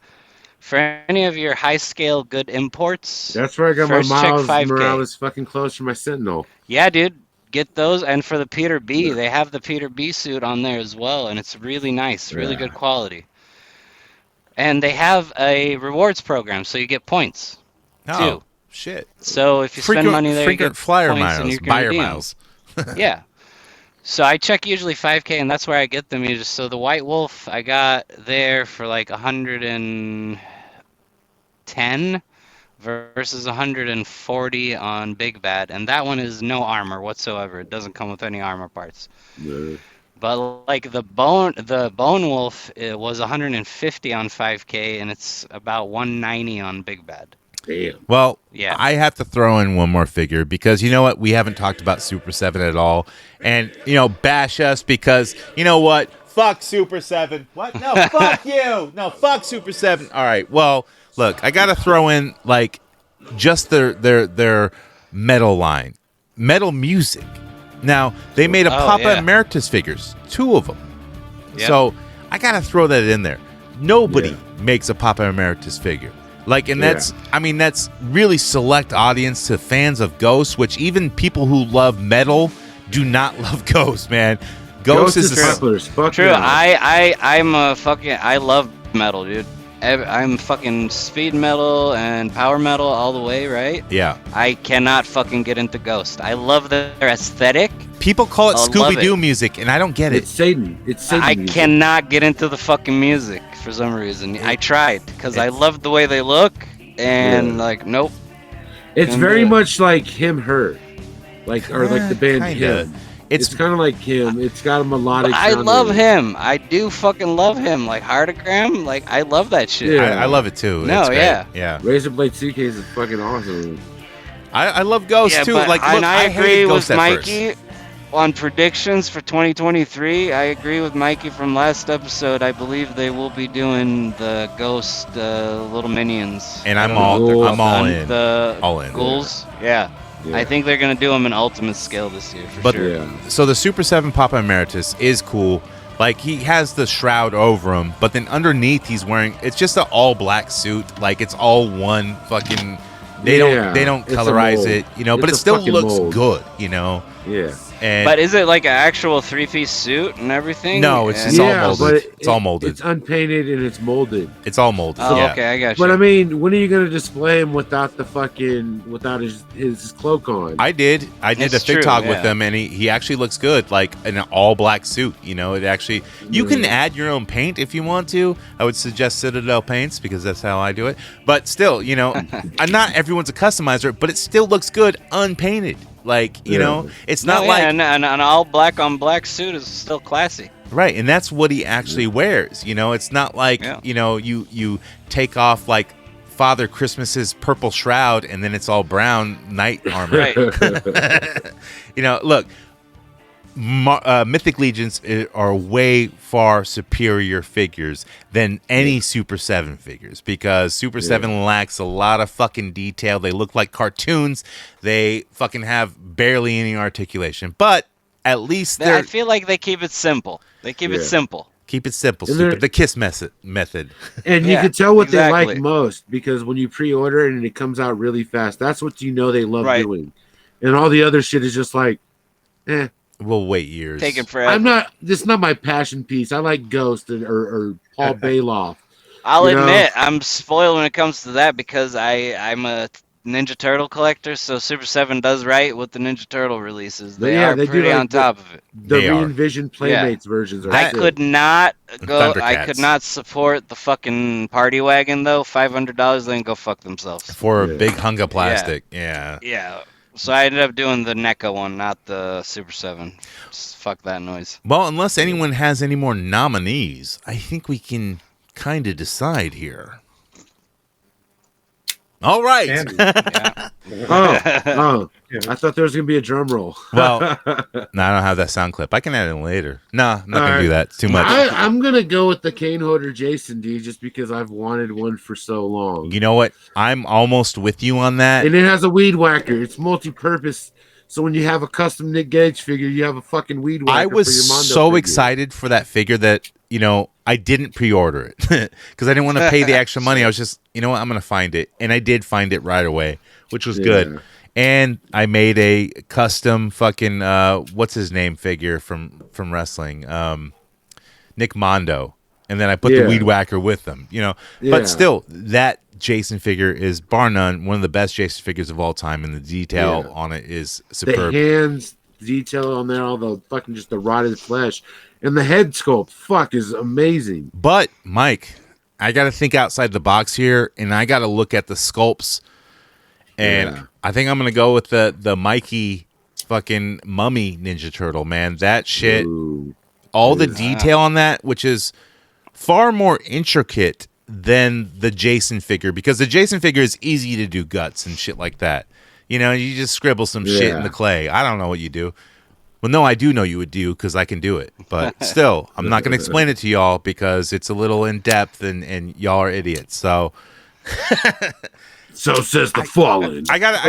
For any of your high scale good imports. That's where I got First my check Miles 5K. Morales fucking clothes for my Sentinel. Yeah, dude. Get those, and for the Peter B, they have the Peter B suit on there as well, and it's really nice, really Yeah. good quality. And they have a rewards program, so you get points Oh, too. shit. So if you spend money there, you frequent get flyer points and miles, you can buyer redeem 'em. miles. Yeah. So I check usually 5K, and that's where I get them. So the White Wolf I got there for like 110 versus 140 on Big Bad, and that one is no armor whatsoever. It doesn't come with any armor parts. Yeah. But like the bone wolf, it was 150 on 5K, and it's about 190 on Big Bad. Damn. Well, Yeah. I have to throw in one more figure because you know what? We haven't talked about Super 7 at all. And, bash us because, you know what? Fuck Super 7. What? No, fuck you. No, fuck Super 7. All right. Well, look, I got to throw in, like, just their metal line, metal music. Now they made a Papa Emeritus figures, 2 of them. Yep. So I gotta throw that in there. Nobody makes a Papa Emeritus figure. Like, and that's really select audience to fans of Ghost, which even people who love metal do not love Ghost, man. Ghost is popular. True. I love metal, dude. I'm fucking speed metal and power metal all the way, right? Yeah. I cannot fucking get into Ghost. I love their aesthetic. People call it Scooby-Doo music, and I don't get it. It's Satan. I music. cannot get into the fucking music for some reason. I tried because I loved the way they look, and nope. It's very much like Him, Her, like the band kinda. Him. It's kind of like Him. It's got a melodic. I love Him. I do fucking love Him. Like Heartogram. Like I love that shit. Yeah. I love it too. No, yeah. Razor Blade Suitcase is fucking awesome. I love Ghost too. But, Like, look, and I agree with Mikey first. on predictions for 2023. I agree with Mikey from last episode. I believe they will be doing the Ghost little minions. And I'm all in. The all in. Ghouls. Yeah. I think they're gonna do them in ultimate scale this year for sure. So the Super 7 Papa Emeritus is cool. Like, he has the shroud over him, but then underneath he's wearing, it's just an all black suit. Like, it's all one fucking. They don't colorize it, you know, but it still looks good, you know. Yeah. But is it like an actual 3-piece suit and everything? No, it's just all molded. It's all molded. It's unpainted and it's molded. It's all molded. Oh, okay, I got you. But I mean, when are you gonna display him without his cloak on? I did a Fig Talk with him, and he actually looks good, like in an all black suit. You know, it actually you can add your own paint if you want to. I would suggest Citadel paints because that's how I do it. But still, you know, not everyone's a customizer, but it still looks good unpainted. Like, you know, it's not like an all black on black suit is still classy. Right, and that's what he actually wears. You know, it's not like you know you take off like Father Christmas's purple shroud and then it's all brown knight armor. Right. You know, look, Mythic Legions are way far superior figures than any Super 7 figures because Super 7 lacks a lot of fucking detail. They look like cartoons. They fucking have barely any articulation. But at least I feel like they keep it simple. They keep it simple. Keep it simple, stupid. The KISS method. And you can tell what they like most because when you pre-order it and it comes out really fast, that's what you know they love doing. And all the other shit is just like, We'll wait years. Taking forever. This is not my passion piece. I like Ghost or Paul Bailoff. I'll admit I'm spoiled when it comes to that because I'm a Ninja Turtle collector, so Super 7 does right with the Ninja Turtle releases. They are pretty on top of it. The re-envisioned Playmates versions are I could not support the fucking Party Wagon though. $500, they can go fuck themselves. For a big hunk of plastic. Yeah. So I ended up doing the NECA one, not the Super 7. Just fuck that noise. Well, unless anyone has any more nominees, I think we can kind of decide here. All right. I thought there was going to be a drum roll. Well, no, I don't have that sound clip. I can add it later. No, I'm not going to do that. It's too much. I'm going to go with the cane holder Jason D just because I've wanted one for so long. You know what? I'm almost with you on that. And it has a weed whacker. It's multi-purpose. So when you have a custom Nick Gage figure, you have a fucking weed whacker. I was for your Mondo so figure. excited for that figure that, you know, I didn't pre-order it because I didn't want to pay the extra money. I was just, you know what, I'm going to find it. And I did find it right away, which was good. And I made a custom fucking, what's his name figure from wrestling? Nick Mondo. And then I put the weed whacker with them, you know. But still, that Jason figure is bar none one of the best Jason figures of all time, and the detail on it is superb. The hands detail on there, all the fucking just the rotted flesh, and the head sculpt, is amazing. But Mike, I got to think outside the box here, and I got to look at the sculpts, and I think I'm gonna go with the Mikey fucking mummy Ninja Turtle, man. That shit, all the detail on that, which is far more intricate than the Jason figure, because the Jason figure is easy to do guts and shit like that. You know, you just scribble some shit in the clay. I don't know what you do. Well, no, I do know you would do because I can do it. But still, I'm not going to explain it to y'all because it's a little in depth and y'all are idiots. So So says the Fallen. I got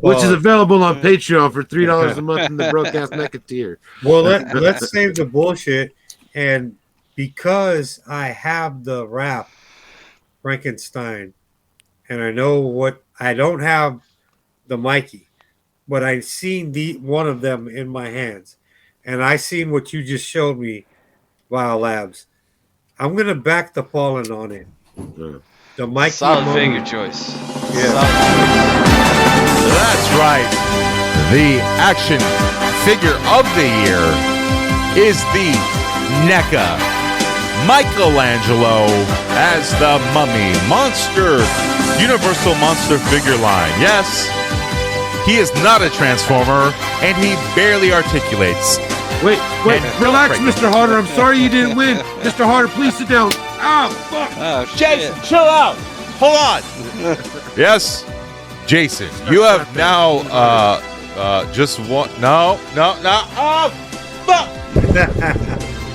which is available on Patreon for $3 a month in the Broadcast NECA tier. Well, let's save the bullshit. And because I have the rap Frankenstein, and I know what I don't have the Mikey, but I've seen one of them in my hands, and I seen what you just showed me, VileLabs. I'm gonna back the Fallen on it. The Mikey solid figure choice. Yeah, that's right. The action figure of the year is the NECA Michelangelo as the Mummy Monster Universal Monster figure line. Yes, he is not a Transformer, and he barely articulates. Wait, relax, Mr. Harder. I'm sorry you didn't win. Mr. Harder, please sit down. Oh, fuck. Oh, Jason, chill out. Hold on. Yes, Jason, you have now just one. No. Oh, fuck.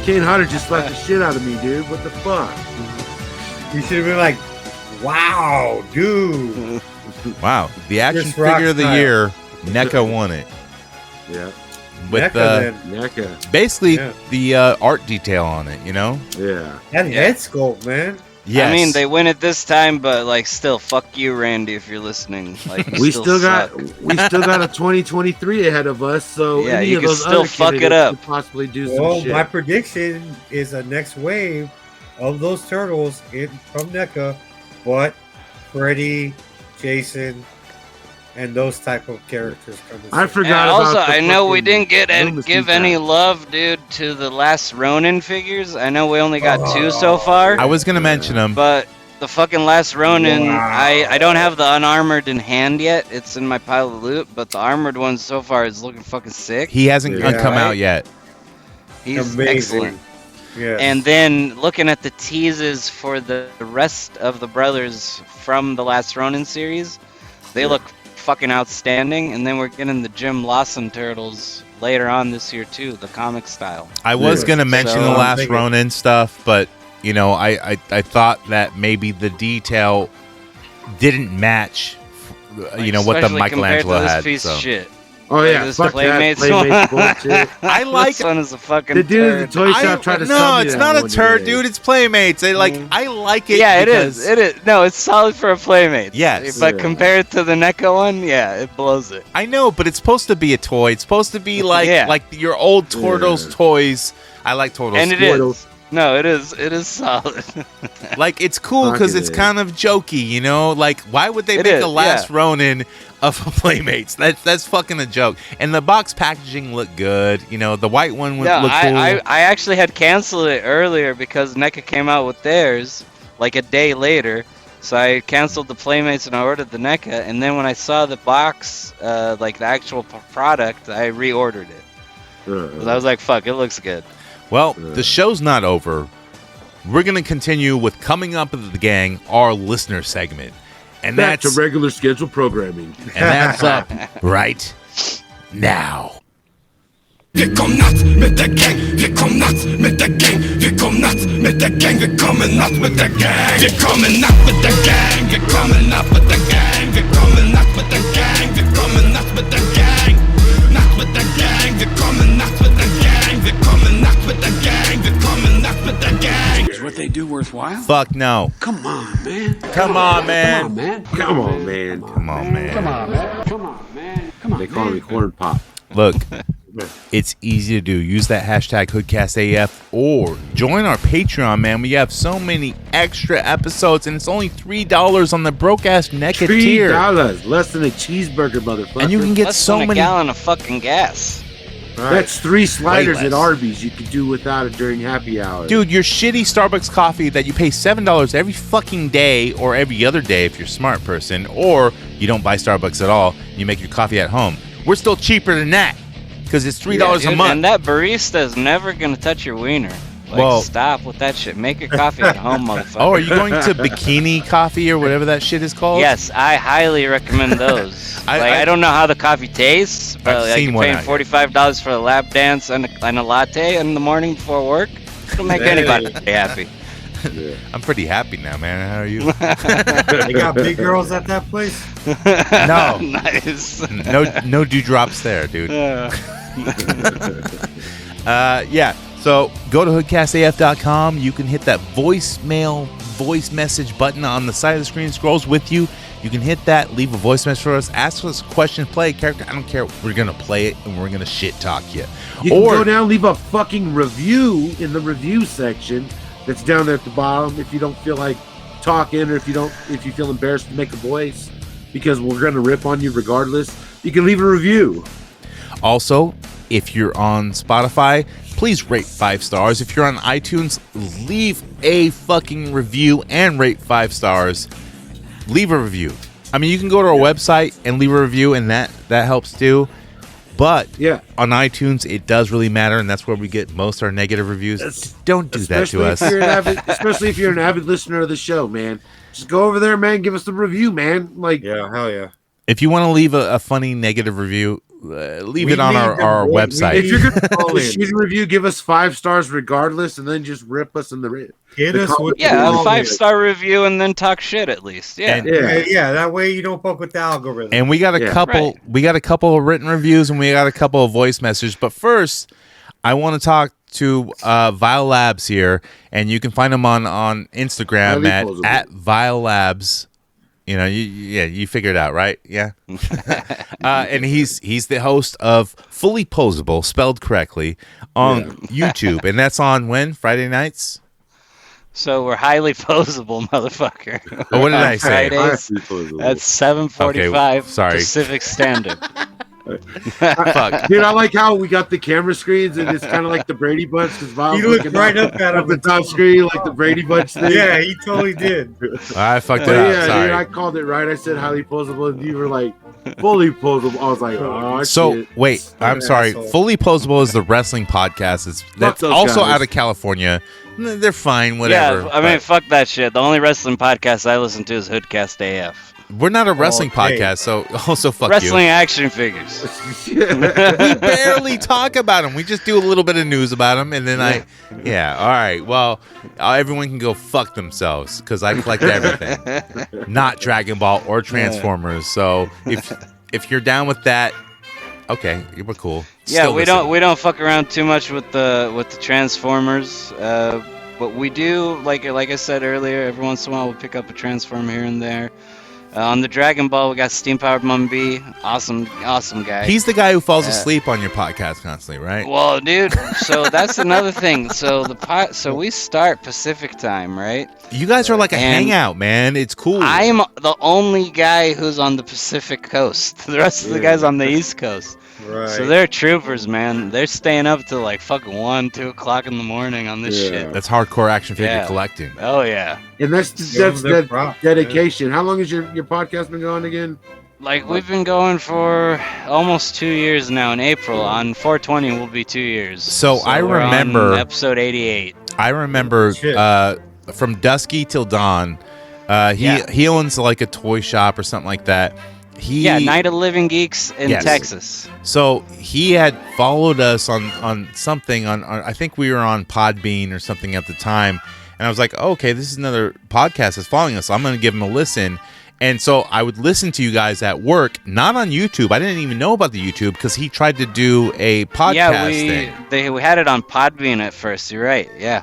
Kane Harder just slapped the shit out of me, dude. What the fuck? you should have been like, "Wow, dude!" Wow, the action Just rock figure of the style. year, NECA won it. Yeah. With NECA. basically Yeah. the art detail on it, you know? Yeah. That head sculpt, man. Yes. I mean, they win it this time, but like, still, fuck you, Randy, if you're listening. Like, you We still got suck. a 2023 ahead of us, so Yeah, any you of can those still other fuck it candidates up. could possibly do some Well, shit. my prediction is a next wave of those turtles from NECA, but Freddy, Jason, and those type of characters coming. I soon. forgot And about also, the I know we fucking didn't Loomis give guy. any love, dude, to the last Ronin figures. I know we only got 2 so far, I was going to mention them. but the fucking last Ronin, Wow. I don't have the unarmored in hand yet. It's in my pile of loot, but the armored one so far is looking fucking sick. He hasn't Yeah. come out yet. He's Amazing. excellent. Yeah. And then looking at the teases for the rest of the brothers from the last Ronin series, they look fucking outstanding. And then we're getting the Jim Lawson turtles later on this year too, the comic style. I was Yeah. going to mention So, the I'm last thinking- Ronin stuff, but, you know, I thought that maybe the detail didn't match, you know, what the Especially Michelangelo compared to had. this piece So. of shit. Oh yeah, This fuck that. Playmates Playmates one. bullshit. I like This one is a fucking The dude at the turd. toy shop tried to sell No, me it's that not a one turd, today. dude. It's Playmates. I like it. Yeah, it because- is. It is. No, it's solid for a Playmate. Yes. But Yeah. compared to the NECA one, yeah, it blows it. I know, but it's supposed to be a toy. It's supposed to be like Yeah. like your old Turtles Yeah. toys. I like Turtles. And it Squirtle. is. No, it is. It is solid. Like it's cool Fuck because it it's is. kind of jokey, you know. Like why would they It make is, a last yeah. Ronin of a Playmates? That's fucking a joke. And the box packaging looked good. You know, the white one would No, look cool. I actually had canceled it earlier because NECA came out with theirs like a day later. So I canceled the Playmates and I ordered the NECA. And then when I saw the box, like the actual product, I reordered it. 'Cause I was like, fuck, it looks good. Well, the show's not over. We're gonna continue with coming up with the gang, our listener segment, and Back to that's regular scheduled programming. up right now. Wir kommen nachts mit der Gang, wir kommen nachts mit der Gang, wir kommen nachts mit der Gang, wir kommen nachts mit der Gang, wir kommen nachts mit der Gang, wir kommen nachts mit der Gang, wir kommen nachts mit der Gang, wir kommen nachts mit der Gang, nachts mit der Gang, wir kommen nachts mit der Gang, wir kommen nachts mit der Gang, wir kommen nachts mit der Gang. Is what they do worthwhile? Fuck no. Come on, man. Come on, man. Come on, man. Come on, man. Come on, man. Come on, man. Come on, man. Come on, They call man. me corn pop. Look, it's easy to do. Use that hashtag HoodCastAF or join our Patreon, man. We have so many extra episodes, and it's only $3 on the broke-ass NECA tier. $3, less than a cheeseburger, motherfucker. And you can get Less so than many... a gallon of fucking gas. That's 3 sliders Way at less. Arby's you could do without it during happy hour. Dude, your shitty Starbucks coffee that you pay $7 every fucking day or every other day if you're a smart person, or you don't buy Starbucks at all, you make your coffee at home. We're still cheaper than that because it's $3 a Dude, month. and that barista is never gonna touch your wiener. Like, Well- stop with that shit. Make your coffee at home, motherfucker. Oh, are you going to Bikini Coffee or whatever that shit is called? Yes, I highly recommend those. I don't know how the coffee tastes, but I've like, seen you're one paying out here. $45 for a lap dance and a latte in the morning before work. It'll make anybody happy. I'm pretty happy now, man. How are you? They got big girls at that place? No. Nice. No dewdrops there, dude. Yeah. So go to HoodCastAF.com. You can hit that voice message button on the side of the screen. Scrolls with you. You can hit that. Leave a voice message for us. Ask us a question. Play a character. I don't care. We're gonna play it and we're gonna shit talk you. You can go down, leave a fucking review in the review section. That's down there at the bottom. If you don't feel like talking, or if you feel embarrassed to make a voice, because we're gonna rip on you regardless, you can leave a review. Also, if you're on Spotify, please rate 5 stars. If you're on iTunes, leave a fucking review and rate 5 stars. Leave a review. I mean, you can go to our website and leave a review, and that helps too. But on iTunes, it does really matter, and that's where we get most of our negative reviews. Don't do that to us. Especially if you're an avid listener of the show, man. Just go over there, man. Give us the review, man. Like, yeah, hell yeah. If you want to leave a funny negative review, leave it on our website. If you're going to shoot a review, give us 5 stars regardless, and then just rip us in the rib. Hit us with a 5-star review and then talk shit at least. Yeah. That way you don't fuck with the algorithm. And we got a couple. We got a couple of written reviews and we got a couple of voice messages. But first, I want to talk to VileLabs here, and you can find them on Instagram at VileLabs. You know, you figured it out, right? Yeah. And he's the host of Fully Posable, spelled correctly, on YouTube, and that's on when? Friday nights. So we're highly posable, motherfucker. Oh, what did I say? Fridays at 7:45 Pacific Standard. Fuck. Dude, I like how we got the camera screens and it's kind of like the Brady Bunch, because he looked right up at the top screen like the Brady Bunch thing. Yeah, he totally did. I fucked it up. Yeah, sorry. dude, I called it right. I said highly posable, and you were like fully posable. I was like, oh, so shit. wait, I'm sorry. Asshole. Fully Posable is the wrestling podcast. That's also out of California. They're fine, whatever. Yeah, I mean, fuck that shit. The only wrestling podcast I listen to is HoodCastAF. We're not a wrestling podcast, so also fuck wrestling you. action figures. We barely talk about them. We just do a little bit of news about them, and then all right. Well, everyone can go fuck themselves because I collect everything, not Dragon Ball or Transformers. So if you're down with that, okay, we're cool. Yeah, we don't fuck around too much with the Transformers. But we do, like I said earlier, every once in a while we'll pick up a Transformer here and there. On the Dragon Ball, we got Steam Powered Mum B. Awesome guy. He's the guy who falls asleep on your podcast constantly, right? Well, dude, so that's another thing. So so we start Pacific time, right? You guys are like a hangout, man. It's cool. I'm the only guy who's on the Pacific Coast. The rest of the guys on the East Coast. Right. So they're troopers, man. They're staying up till like fucking 1, 2 o'clock in the morning on this shit. That's hardcore action figure collecting. Oh yeah. And that's dedication. How long has your podcast been going again? Like, we've been going for almost 2 years now. In April, on 420, will be 2 years. So I remember episode 88. I remember from Dusky Till Dawn. He owns like a toy shop or something like that. Night of Living Geeks in Texas. So he had followed us on something on I think we were on Podbean or something at the time, and I was like, okay, this is another podcast that's following us. So I'm going to give him a listen. And so I would listen to you guys at work, not on YouTube. I didn't even know about the YouTube because he tried to do a podcast thing. We had it on Podbean at first. You're right. Yeah.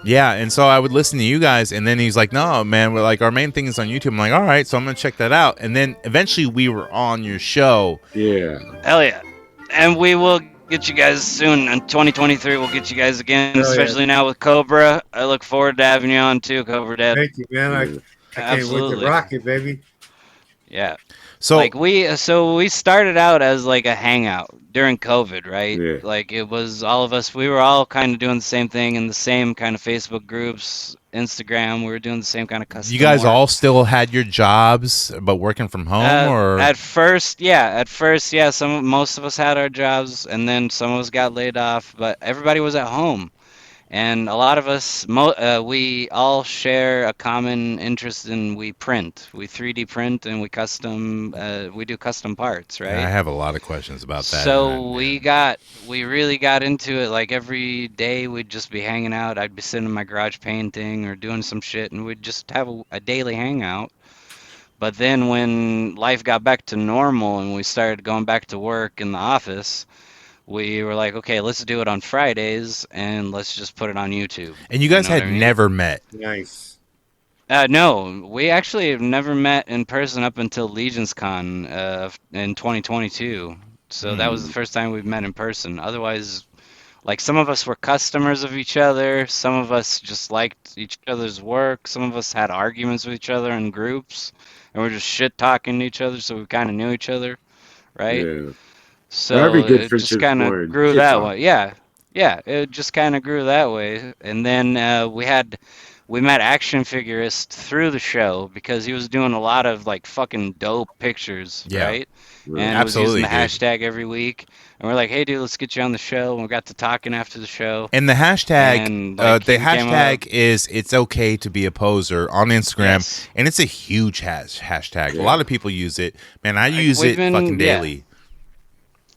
Yeah, and so I would listen to you guys, and then he's like, no, man, we're like, our main thing is on YouTube. I'm like, all right, so I'm going to check that out. And then eventually we were on your show. Yeah. Hell yeah. And we will get you guys soon. In 2023, we'll get you guys again, especially now with Cobra. I look forward to having you on, too, Cobra Dad. Thank you, man. I can't wait to rock it, baby. Yeah. So like we started out as like a hangout during COVID, right? Yeah. Like it was all of us. We were all kind of doing the same thing in the same kind of Facebook groups, Instagram. We were doing the same kind of custom. You guys work. all still had your jobs, but working from home, or at first, yeah. Most of us had our jobs, and then some of us got laid off. But everybody was at home, And a lot of us, we all share a common interest in we 3D print, and we do custom parts, right? I have a lot of questions about that. So we really got into it. Like every day we'd just be hanging out. I'd be sitting in my garage painting or doing some shit, and we'd just have a daily hangout. But then when life got back to normal and we started going back to work in the office, we were like, okay, let's do it on Fridays and let's just put it on YouTube. And you guys had never met. Nice. No, we actually have never met in person up until Legions Con in 2022. So that was the first time we've met in person. Otherwise, like some of us were customers of each other. Some of us just liked each other's work. Some of us had arguments with each other in groups. And we're just shit talking to each other, so we kind of knew each other, right? Yeah. So Every good it just friendship's kind of born. grew Shit that talk. way. Yeah, it just kind of grew that way. And then we met Action Figurist through the show because he was doing a lot of like fucking dope pictures, right? And he was using the hashtag every week. And we're like, hey, dude, let's get you on the show. And we got to talking after the show. And the hashtag, And, like, the he came hashtag up- is "It's okay to be a poser" on Instagram, Yes. and it's a huge hashtag. A lot of people use it. Man, I use we've it been- fucking yeah. daily.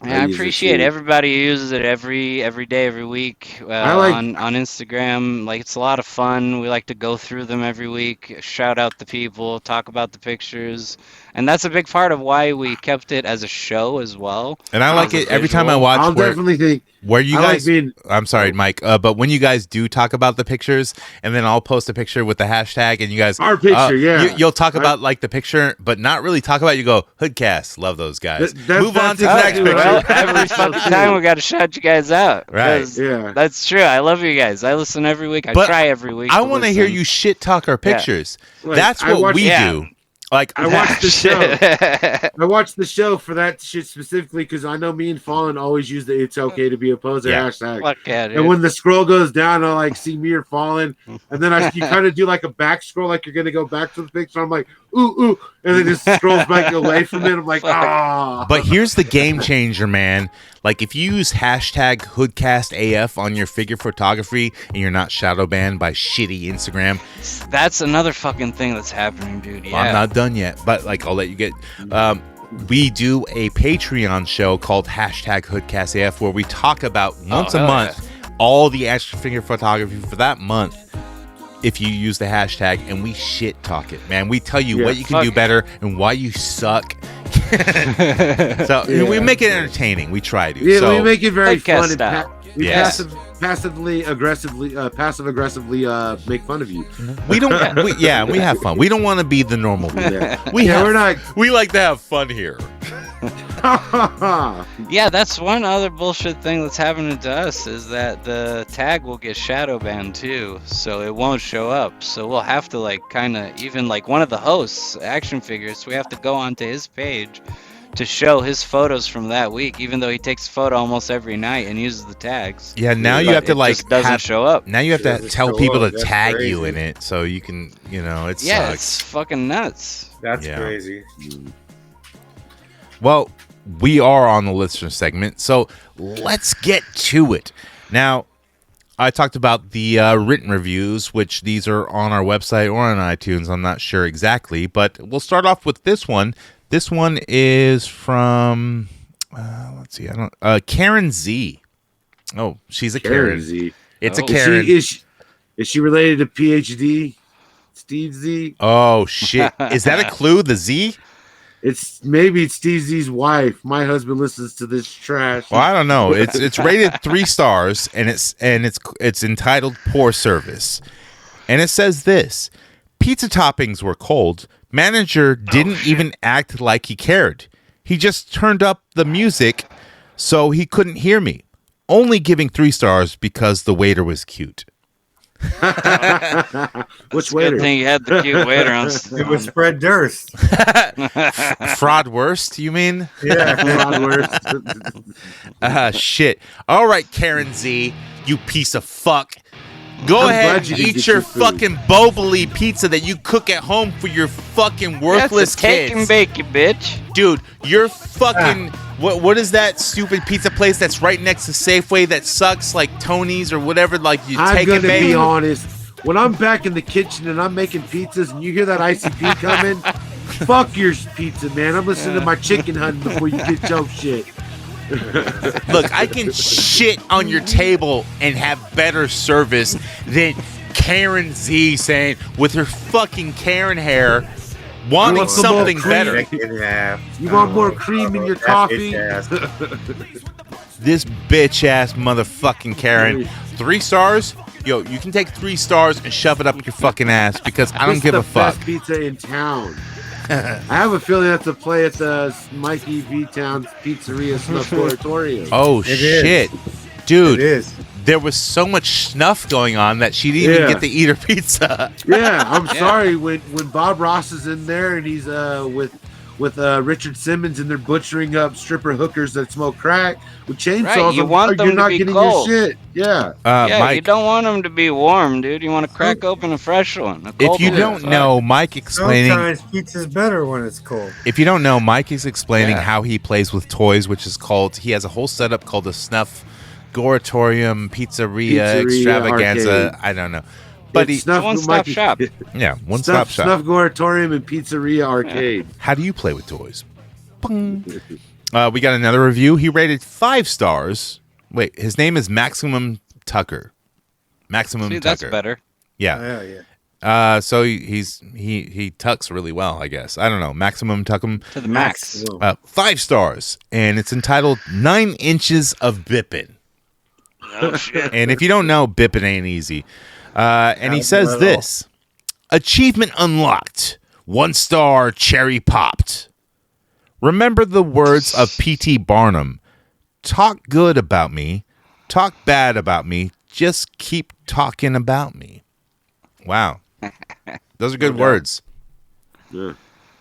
Yeah, I use it appreciate too. everybody who uses it every day, every week on Instagram. Like, it's a lot of fun. We like to go through them every week, shout out the people, talk about the pictures, and that's a big part of why we kept it as a show as well. And I like as a it every time I visual. watch. I'll definitely think. Where you I like guys, being- I'm sorry, Mike, but when you guys do talk about the pictures, and then I'll post a picture with the hashtag, and you guys, Our picture, yeah. you'll talk about like the picture, but not really talk about. You go, Hoodcast, love those guys. Move on to the that's next exactly picture. what Well, every fucking time we got to shout you guys out. Right. 'cause Yeah. That's true. I love you guys. I listen every week. I But try every week. I to want to hear listen. you shit talk our pictures. Like, That's I what watch- we Yeah. do. Like I watched the show. Shit. I watched the show for that shit specifically because I know me and Fallen always use the "It's okay to be a poser" Yeah. hashtag. Fuck yeah, dude. And when the scroll goes down, I like see me or Fallen, and then you kind of do like a back scroll, like you're gonna go back to the picture. I'm like, ooh, and then it just scrolls back away from it. I'm like, ah. But here's the game changer, man. Like, if you use hashtag HoodCastAF on your figure photography and you're not shadow banned by shitty Instagram, That's another fucking thing that's happening, dude. Yeah. I'm not done yet. But, like, I'll let you get... we do a Patreon show called hashtag HoodCastAF where we talk about once a hell month all the action figure photography for that month if you use the hashtag, and we shit talk it, man. We tell you what you can do better and why you suck. So we make it entertaining. We try to. Yeah, so, we make it very Podcast fun. style. We Yes. passive aggressively make fun of you. we don't. we have fun. We don't want to be the normal people. Yeah, We're not. We like to have fun here. Yeah, that's one other bullshit thing that's happening to us is that the tag will get shadow banned too, so it won't show up. So we'll have to like kind of even like one of the hosts, Action Figures, we have to go onto his page to show his photos from that week, even though he takes a photo almost every night and uses the tags. Yeah, now you But have to it like just doesn't show up. Now you have to Doesn't tell show people up. to That's tag crazy. you in it, so you can, it Yeah, sucks. it's fucking nuts. That's Yeah. crazy. Well, we are on the listener segment, so let's get to it. Now, I talked about the written reviews, which these are on our website or on iTunes. I'm not sure exactly, but we'll start off with this one. This one is from, let's see, Karen Z. Oh, she's a Karen. Z. It's a Oh. Karen. Is she related to PhD Steve Z? Oh, shit. Is that a clue, the Z? Maybe it's Steve Z's wife. My husband listens to this trash. Well, I don't know. It's rated 3 stars, and it's entitled "Poor Service," and it says this: pizza toppings were cold. Manager didn't even act like he cared. He just turned up the music so he couldn't hear me. Only giving 3 stars because the waiter was cute. Which Good waiter? thing you had the cute waiter on. It was Fred Durst. Fraud worst, you mean? Yeah, Shit. All right, Karen Z, you piece of fuck. Go I'm ahead glad and you didn't eat get your your food. fucking Boboli pizza that you cook at home for your fucking worthless That's a cake kids. and bake, you bitch. Dude, your fucking What is that stupid pizza place that's right next to Safeway that sucks, like Tony's or whatever? Like you take it, I'm gonna babe. be honest. When I'm back in the kitchen and I'm making pizzas and you hear that ICP coming, fuck your pizza, man. I'm listening to my chicken hunting before you get your shit. Look, I can shit on your table and have better service than Karen Z saying with her fucking Karen hair wanting something better. You want more cream in your coffee? This bitch ass motherfucking Karen. 3 stars? Yo, you can take 3 stars and shove it up your fucking ass because I don't give a fuck. Best pizza in town. I have a feeling that's a play at the Mikey V Town's Pizzeria Snuff Oratorium. Oh shit, dude! It is. There was so much snuff going on that she didn't even get to eat her pizza. Yeah, I'm sorry when Bob Ross is in there and he's with Richard Simmons and they're butchering up stripper hookers that smoke crack with chainsaws. Right, you want them you're to not be getting cold. your shit. Yeah. Mike, you don't want them to be warm, dude. You want to crack open a fresh one. If you don't know, Mike explaining. Sometimes pizza's better when it's cold. If you don't know, Mike is explaining how he plays with toys, which is called. He has a whole setup called the Snuff Goratorium Pizzeria Extravaganza. Arcade. I don't know. But it's a one-stop shop. Yeah, one-stop shop. Snuff Goratorium and Pizzeria Arcade. How do you play with toys? We got another review. He rated 5 stars. Wait, his name is Maximum Tucker. Maximum Tucker. That's better. Yeah. So he tucks really well, I guess. I don't know. Maximum Tuckum. To the max. 5 stars. And it's entitled 9 Inches of Bippin'. Oh, shit. And if you don't know, Bippin' ain't easy. And he says this. Achievement unlocked. 1 star cherry popped. Remember the words of P.T. Barnum. Talk good about me. Talk bad about me. Just keep talking about me. Wow. Those are good words. Yeah.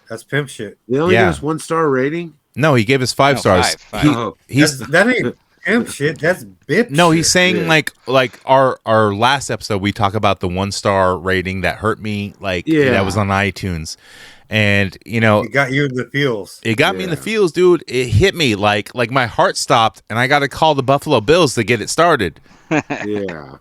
That's pimp shit. They only give us 1 star rating? No, he gave us 5 stars. Five. That ain't pimp shit. That's bip No, shit. he's saying like our last episode we talk about the 1 star rating that hurt me, that was on iTunes. And it got you in the feels. It got me in the feels, dude. It hit me like my heart stopped, and I got to call the Buffalo Bills to get it started. Yeah.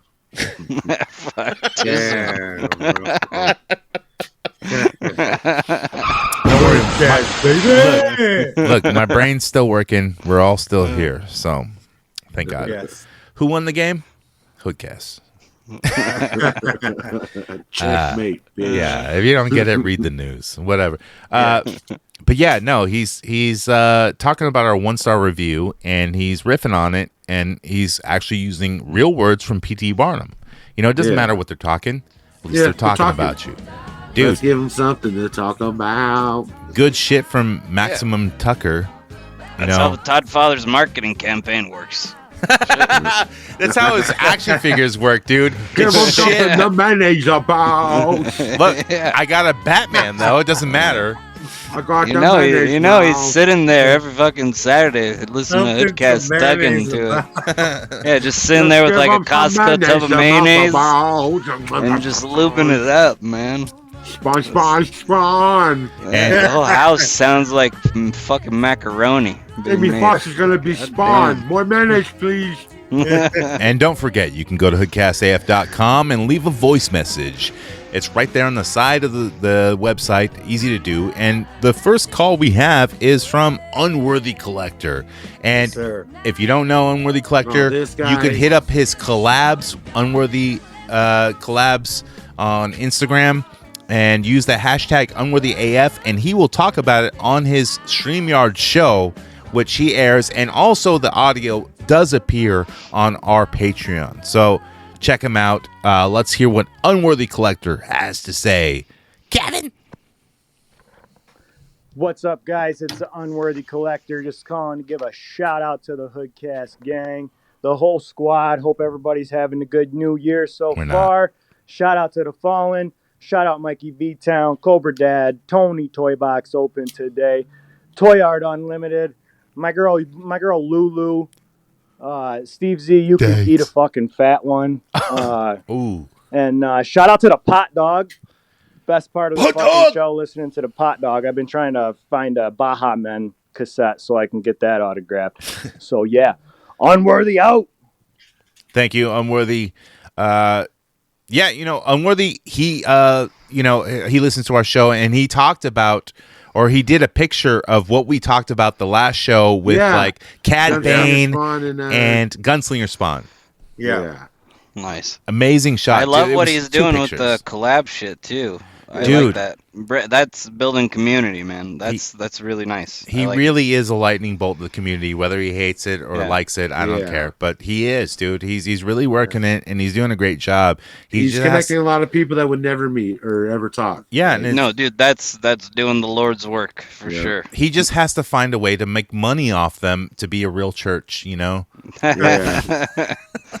Look, my brain's still working. We're all still here, so thank God. Yes. Who won the game? Hoodcast. Checkmate. Yeah, if you don't get it, read the news. Whatever. But yeah, no, he's talking about our 1 star review, and he's riffing on it, and he's actually using real words from P.T. Barnum. It doesn't matter what they're talking. At least they're talking about you. Dude, let's give them something to talk about. Good shit from Maximum Tucker. That's how the Todd Father's marketing campaign works. That's how his action figures work, dude. Give them It's something shit. to manage about. Look, I got a Batman though. It doesn't matter. I got You know, he's sitting there every fucking Saturday listening to Hoodcast, tugging to it. Yeah, just sitting there with like a Costco tub of mayonnaise and just looping it up, man. Spawn. And the whole house sounds like fucking macaroni. Amy Fox is gonna be spawned. More mayonnaise, please. And don't forget, you can go to HoodCastAF.com and leave a voice message. It's right there on the side of the website, easy to do. And the first call we have is from Unworthy Collector. And if you don't know Unworthy Collector, you can hit up his collabs, Unworthy collabs on Instagram, and use the hashtag UnworthyAF, and he will talk about it on his StreamYard show, which he airs, and also the audio does appear on our Patreon. So check him out. Let's hear what Unworthy Collector has to say. Kevin? What's up, guys? It's the Unworthy Collector. Just calling to give a shout out to the Hoodcast gang, the whole squad. Hope everybody's having a good new year so far. Shout out to the Fallen. Shout out Mikey V-Town, Cobra Dad, Tony Toy Box open today, Toy Art Unlimited, my girl Lulu, Steve Z, you can eat a fucking fat one. Ooh. And shout out to the Pot Dog, best part of the fucking show, listening to the Pot Dog. I've been trying to find a Baja Men cassette so I can get that autographed. So yeah, Unworthy out. Thank you, Unworthy. Yeah, Unworthy, he he listens to our show, and he talked about, or he did a picture of what we talked about the last show with like Cad Bane and Gunslinger Spawn. Yeah. Nice. Amazing shot. I love dude. what he's doing with the collab shit too. I like that. That's building community, man. That's really nice. He really is a lightning bolt to the community, whether he hates it or likes it. I don't care, but he is, dude. He's really working it, and he's doing a great job. He's connecting a lot of people that would never meet or ever talk. Yeah, no, dude, that's doing the Lord's work for sure. He just has to find a way to make money off them to be a real church, Yeah.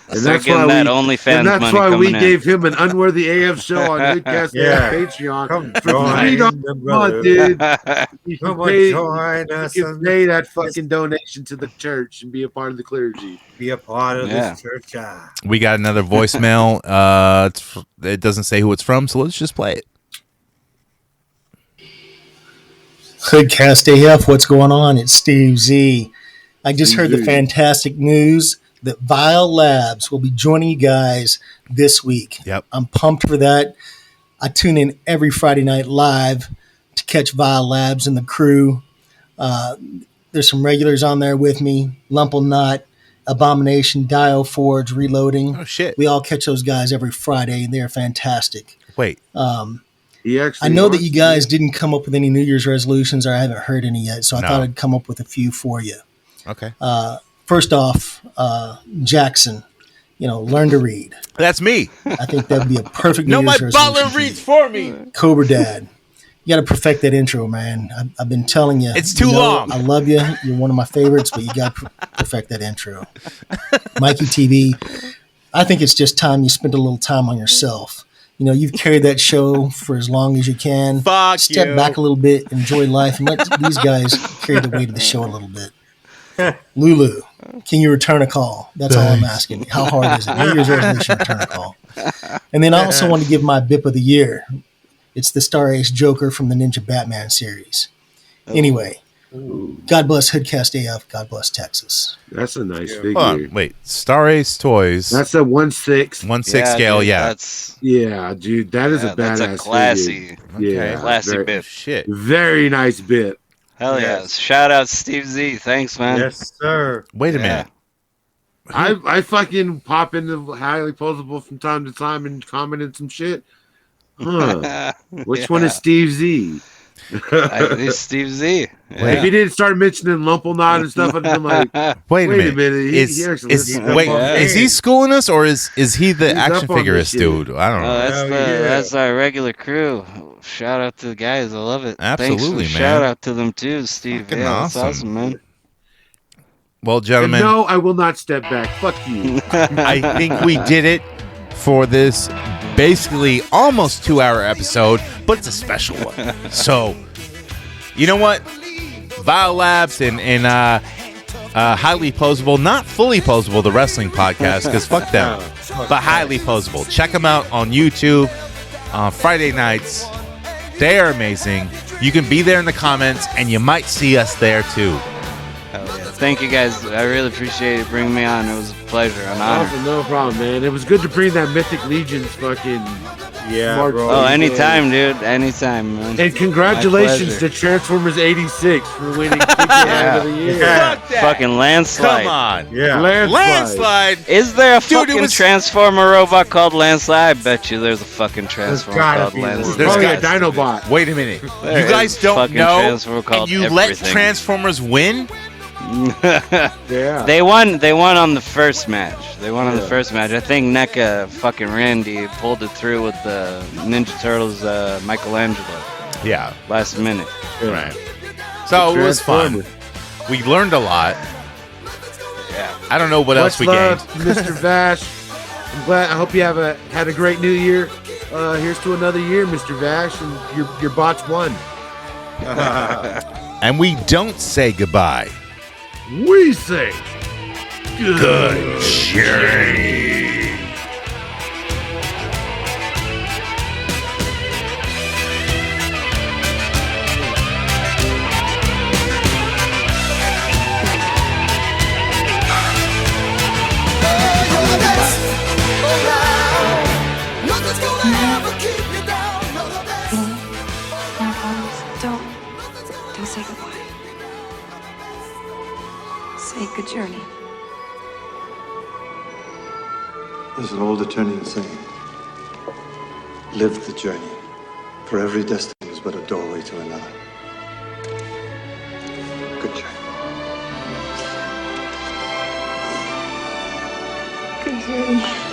And that's why that OnlyFans and that's money why we in. gave him an Unworthy AF show on HoodCastAF Patreon. Come for $3 a month, dude. You can pay that fucking donation to the church and be a part of the clergy. Be a part of this church. We got another voicemail. It doesn't say who it's from, so let's just play it. HoodCastAF, what's going on? It's Steve Z. I just heard the fantastic news that VileLabs will be joining you guys this week. Yep. I'm pumped for that. I tune in every Friday night live to catch VileLabs and the crew. There's some regulars on there with me. Lumple Abomination, Dio Forge, Reloading. Oh, shit. We all catch those guys every Friday, and they're fantastic. Wait. I know that you guys didn't come up with any New Year's resolutions, or I haven't heard any yet, so I thought I'd come up with a few for you. Okay. First off, Jackson, learn to read. That's me. I think that'd be a perfect New Year's my resolution. butler reads for me. Cobra Dad, you got to perfect that intro, man. I've been telling you. It's too long. I love you. You're one of my favorites, but you got to perfect that intro. Mikey TV, I think it's just time you spend a little time on yourself. You've carried that show for as long as you can. Step back a little bit, enjoy life, and let these guys carry the weight of the show a little bit. Lulu, can you return a call? That's all I'm asking. How hard is it? New Year's resolution, return a call. And then I also want to give my BIP of the year. It's the Star Ace Joker from the Ninja Batman series. Anyway, God bless HoodCastAF. God bless Texas. That's a nice figure. Wait, Star Ace Toys. That's a 1/6. 1/6 scale, dude. Dude, that is a badass. That's a classy, figure. classy bit. Shit. Very nice bit. Hell yeah! Shout out Steve Z. Thanks, man. Yes, sir. Wait a minute. I fucking pop into Highly Posable from time to time and comment in some shit. Which one is Steve Z? It's Steve Z. Yeah. If he didn't start mentioning Lumple and stuff, I'd been like, wait a minute. Is he schooling us, or is he the action figurist dude? I don't know. That's our regular crew. Shout out to the guys. I love it. Absolutely, Thanks man. Shout out to them too, Steve. Fucking That's awesome, man. Well, gentlemen. And no, I will not step back. Fuck you. I think we did it for this basically almost 2-hour episode, but it's a special one. So, you know what? VileLabs and Highly Posable, not Fully Posable, the wrestling podcast, because fuck them, but Highly Posable. Check them out on YouTube on Friday nights. They are amazing. You can be there in the comments, and you might see us there too. Hell yeah. Thank you guys. I really appreciate it bringing me on. It was a pleasure, an honor. Awesome, no problem, man. It was good to bring that Mythic Legions fucking bro. Oh, anytime, dude. Anytime, man. And congratulations to Transformers 86 for winning Kick of the Year. Fucking landslide. Come on. Yeah. Landslide. Is there a fucking Transformer robot called Landslide? I bet you there's a fucking Transformer called Landslide. There's probably a Dinobot. Wait a minute. There You guys is don't fucking know, Transformer called and you everything. let Transformers win? Yeah. They won on the first match. The first match. I think NECA fucking Randy pulled it through with the Ninja Turtles Michelangelo. Yeah. Last minute. Right. So it was fun. We learned a lot. Yeah. I don't know what else we gained. Mr. Vash. I hope you had a great new year. Here's to another year, Mr. Vash, and your bots won. And we don't say goodbye. We say good journey. Good journey. There's an old Eternian saying. Live the journey, for every destiny is but a doorway to another. Good journey. Good journey.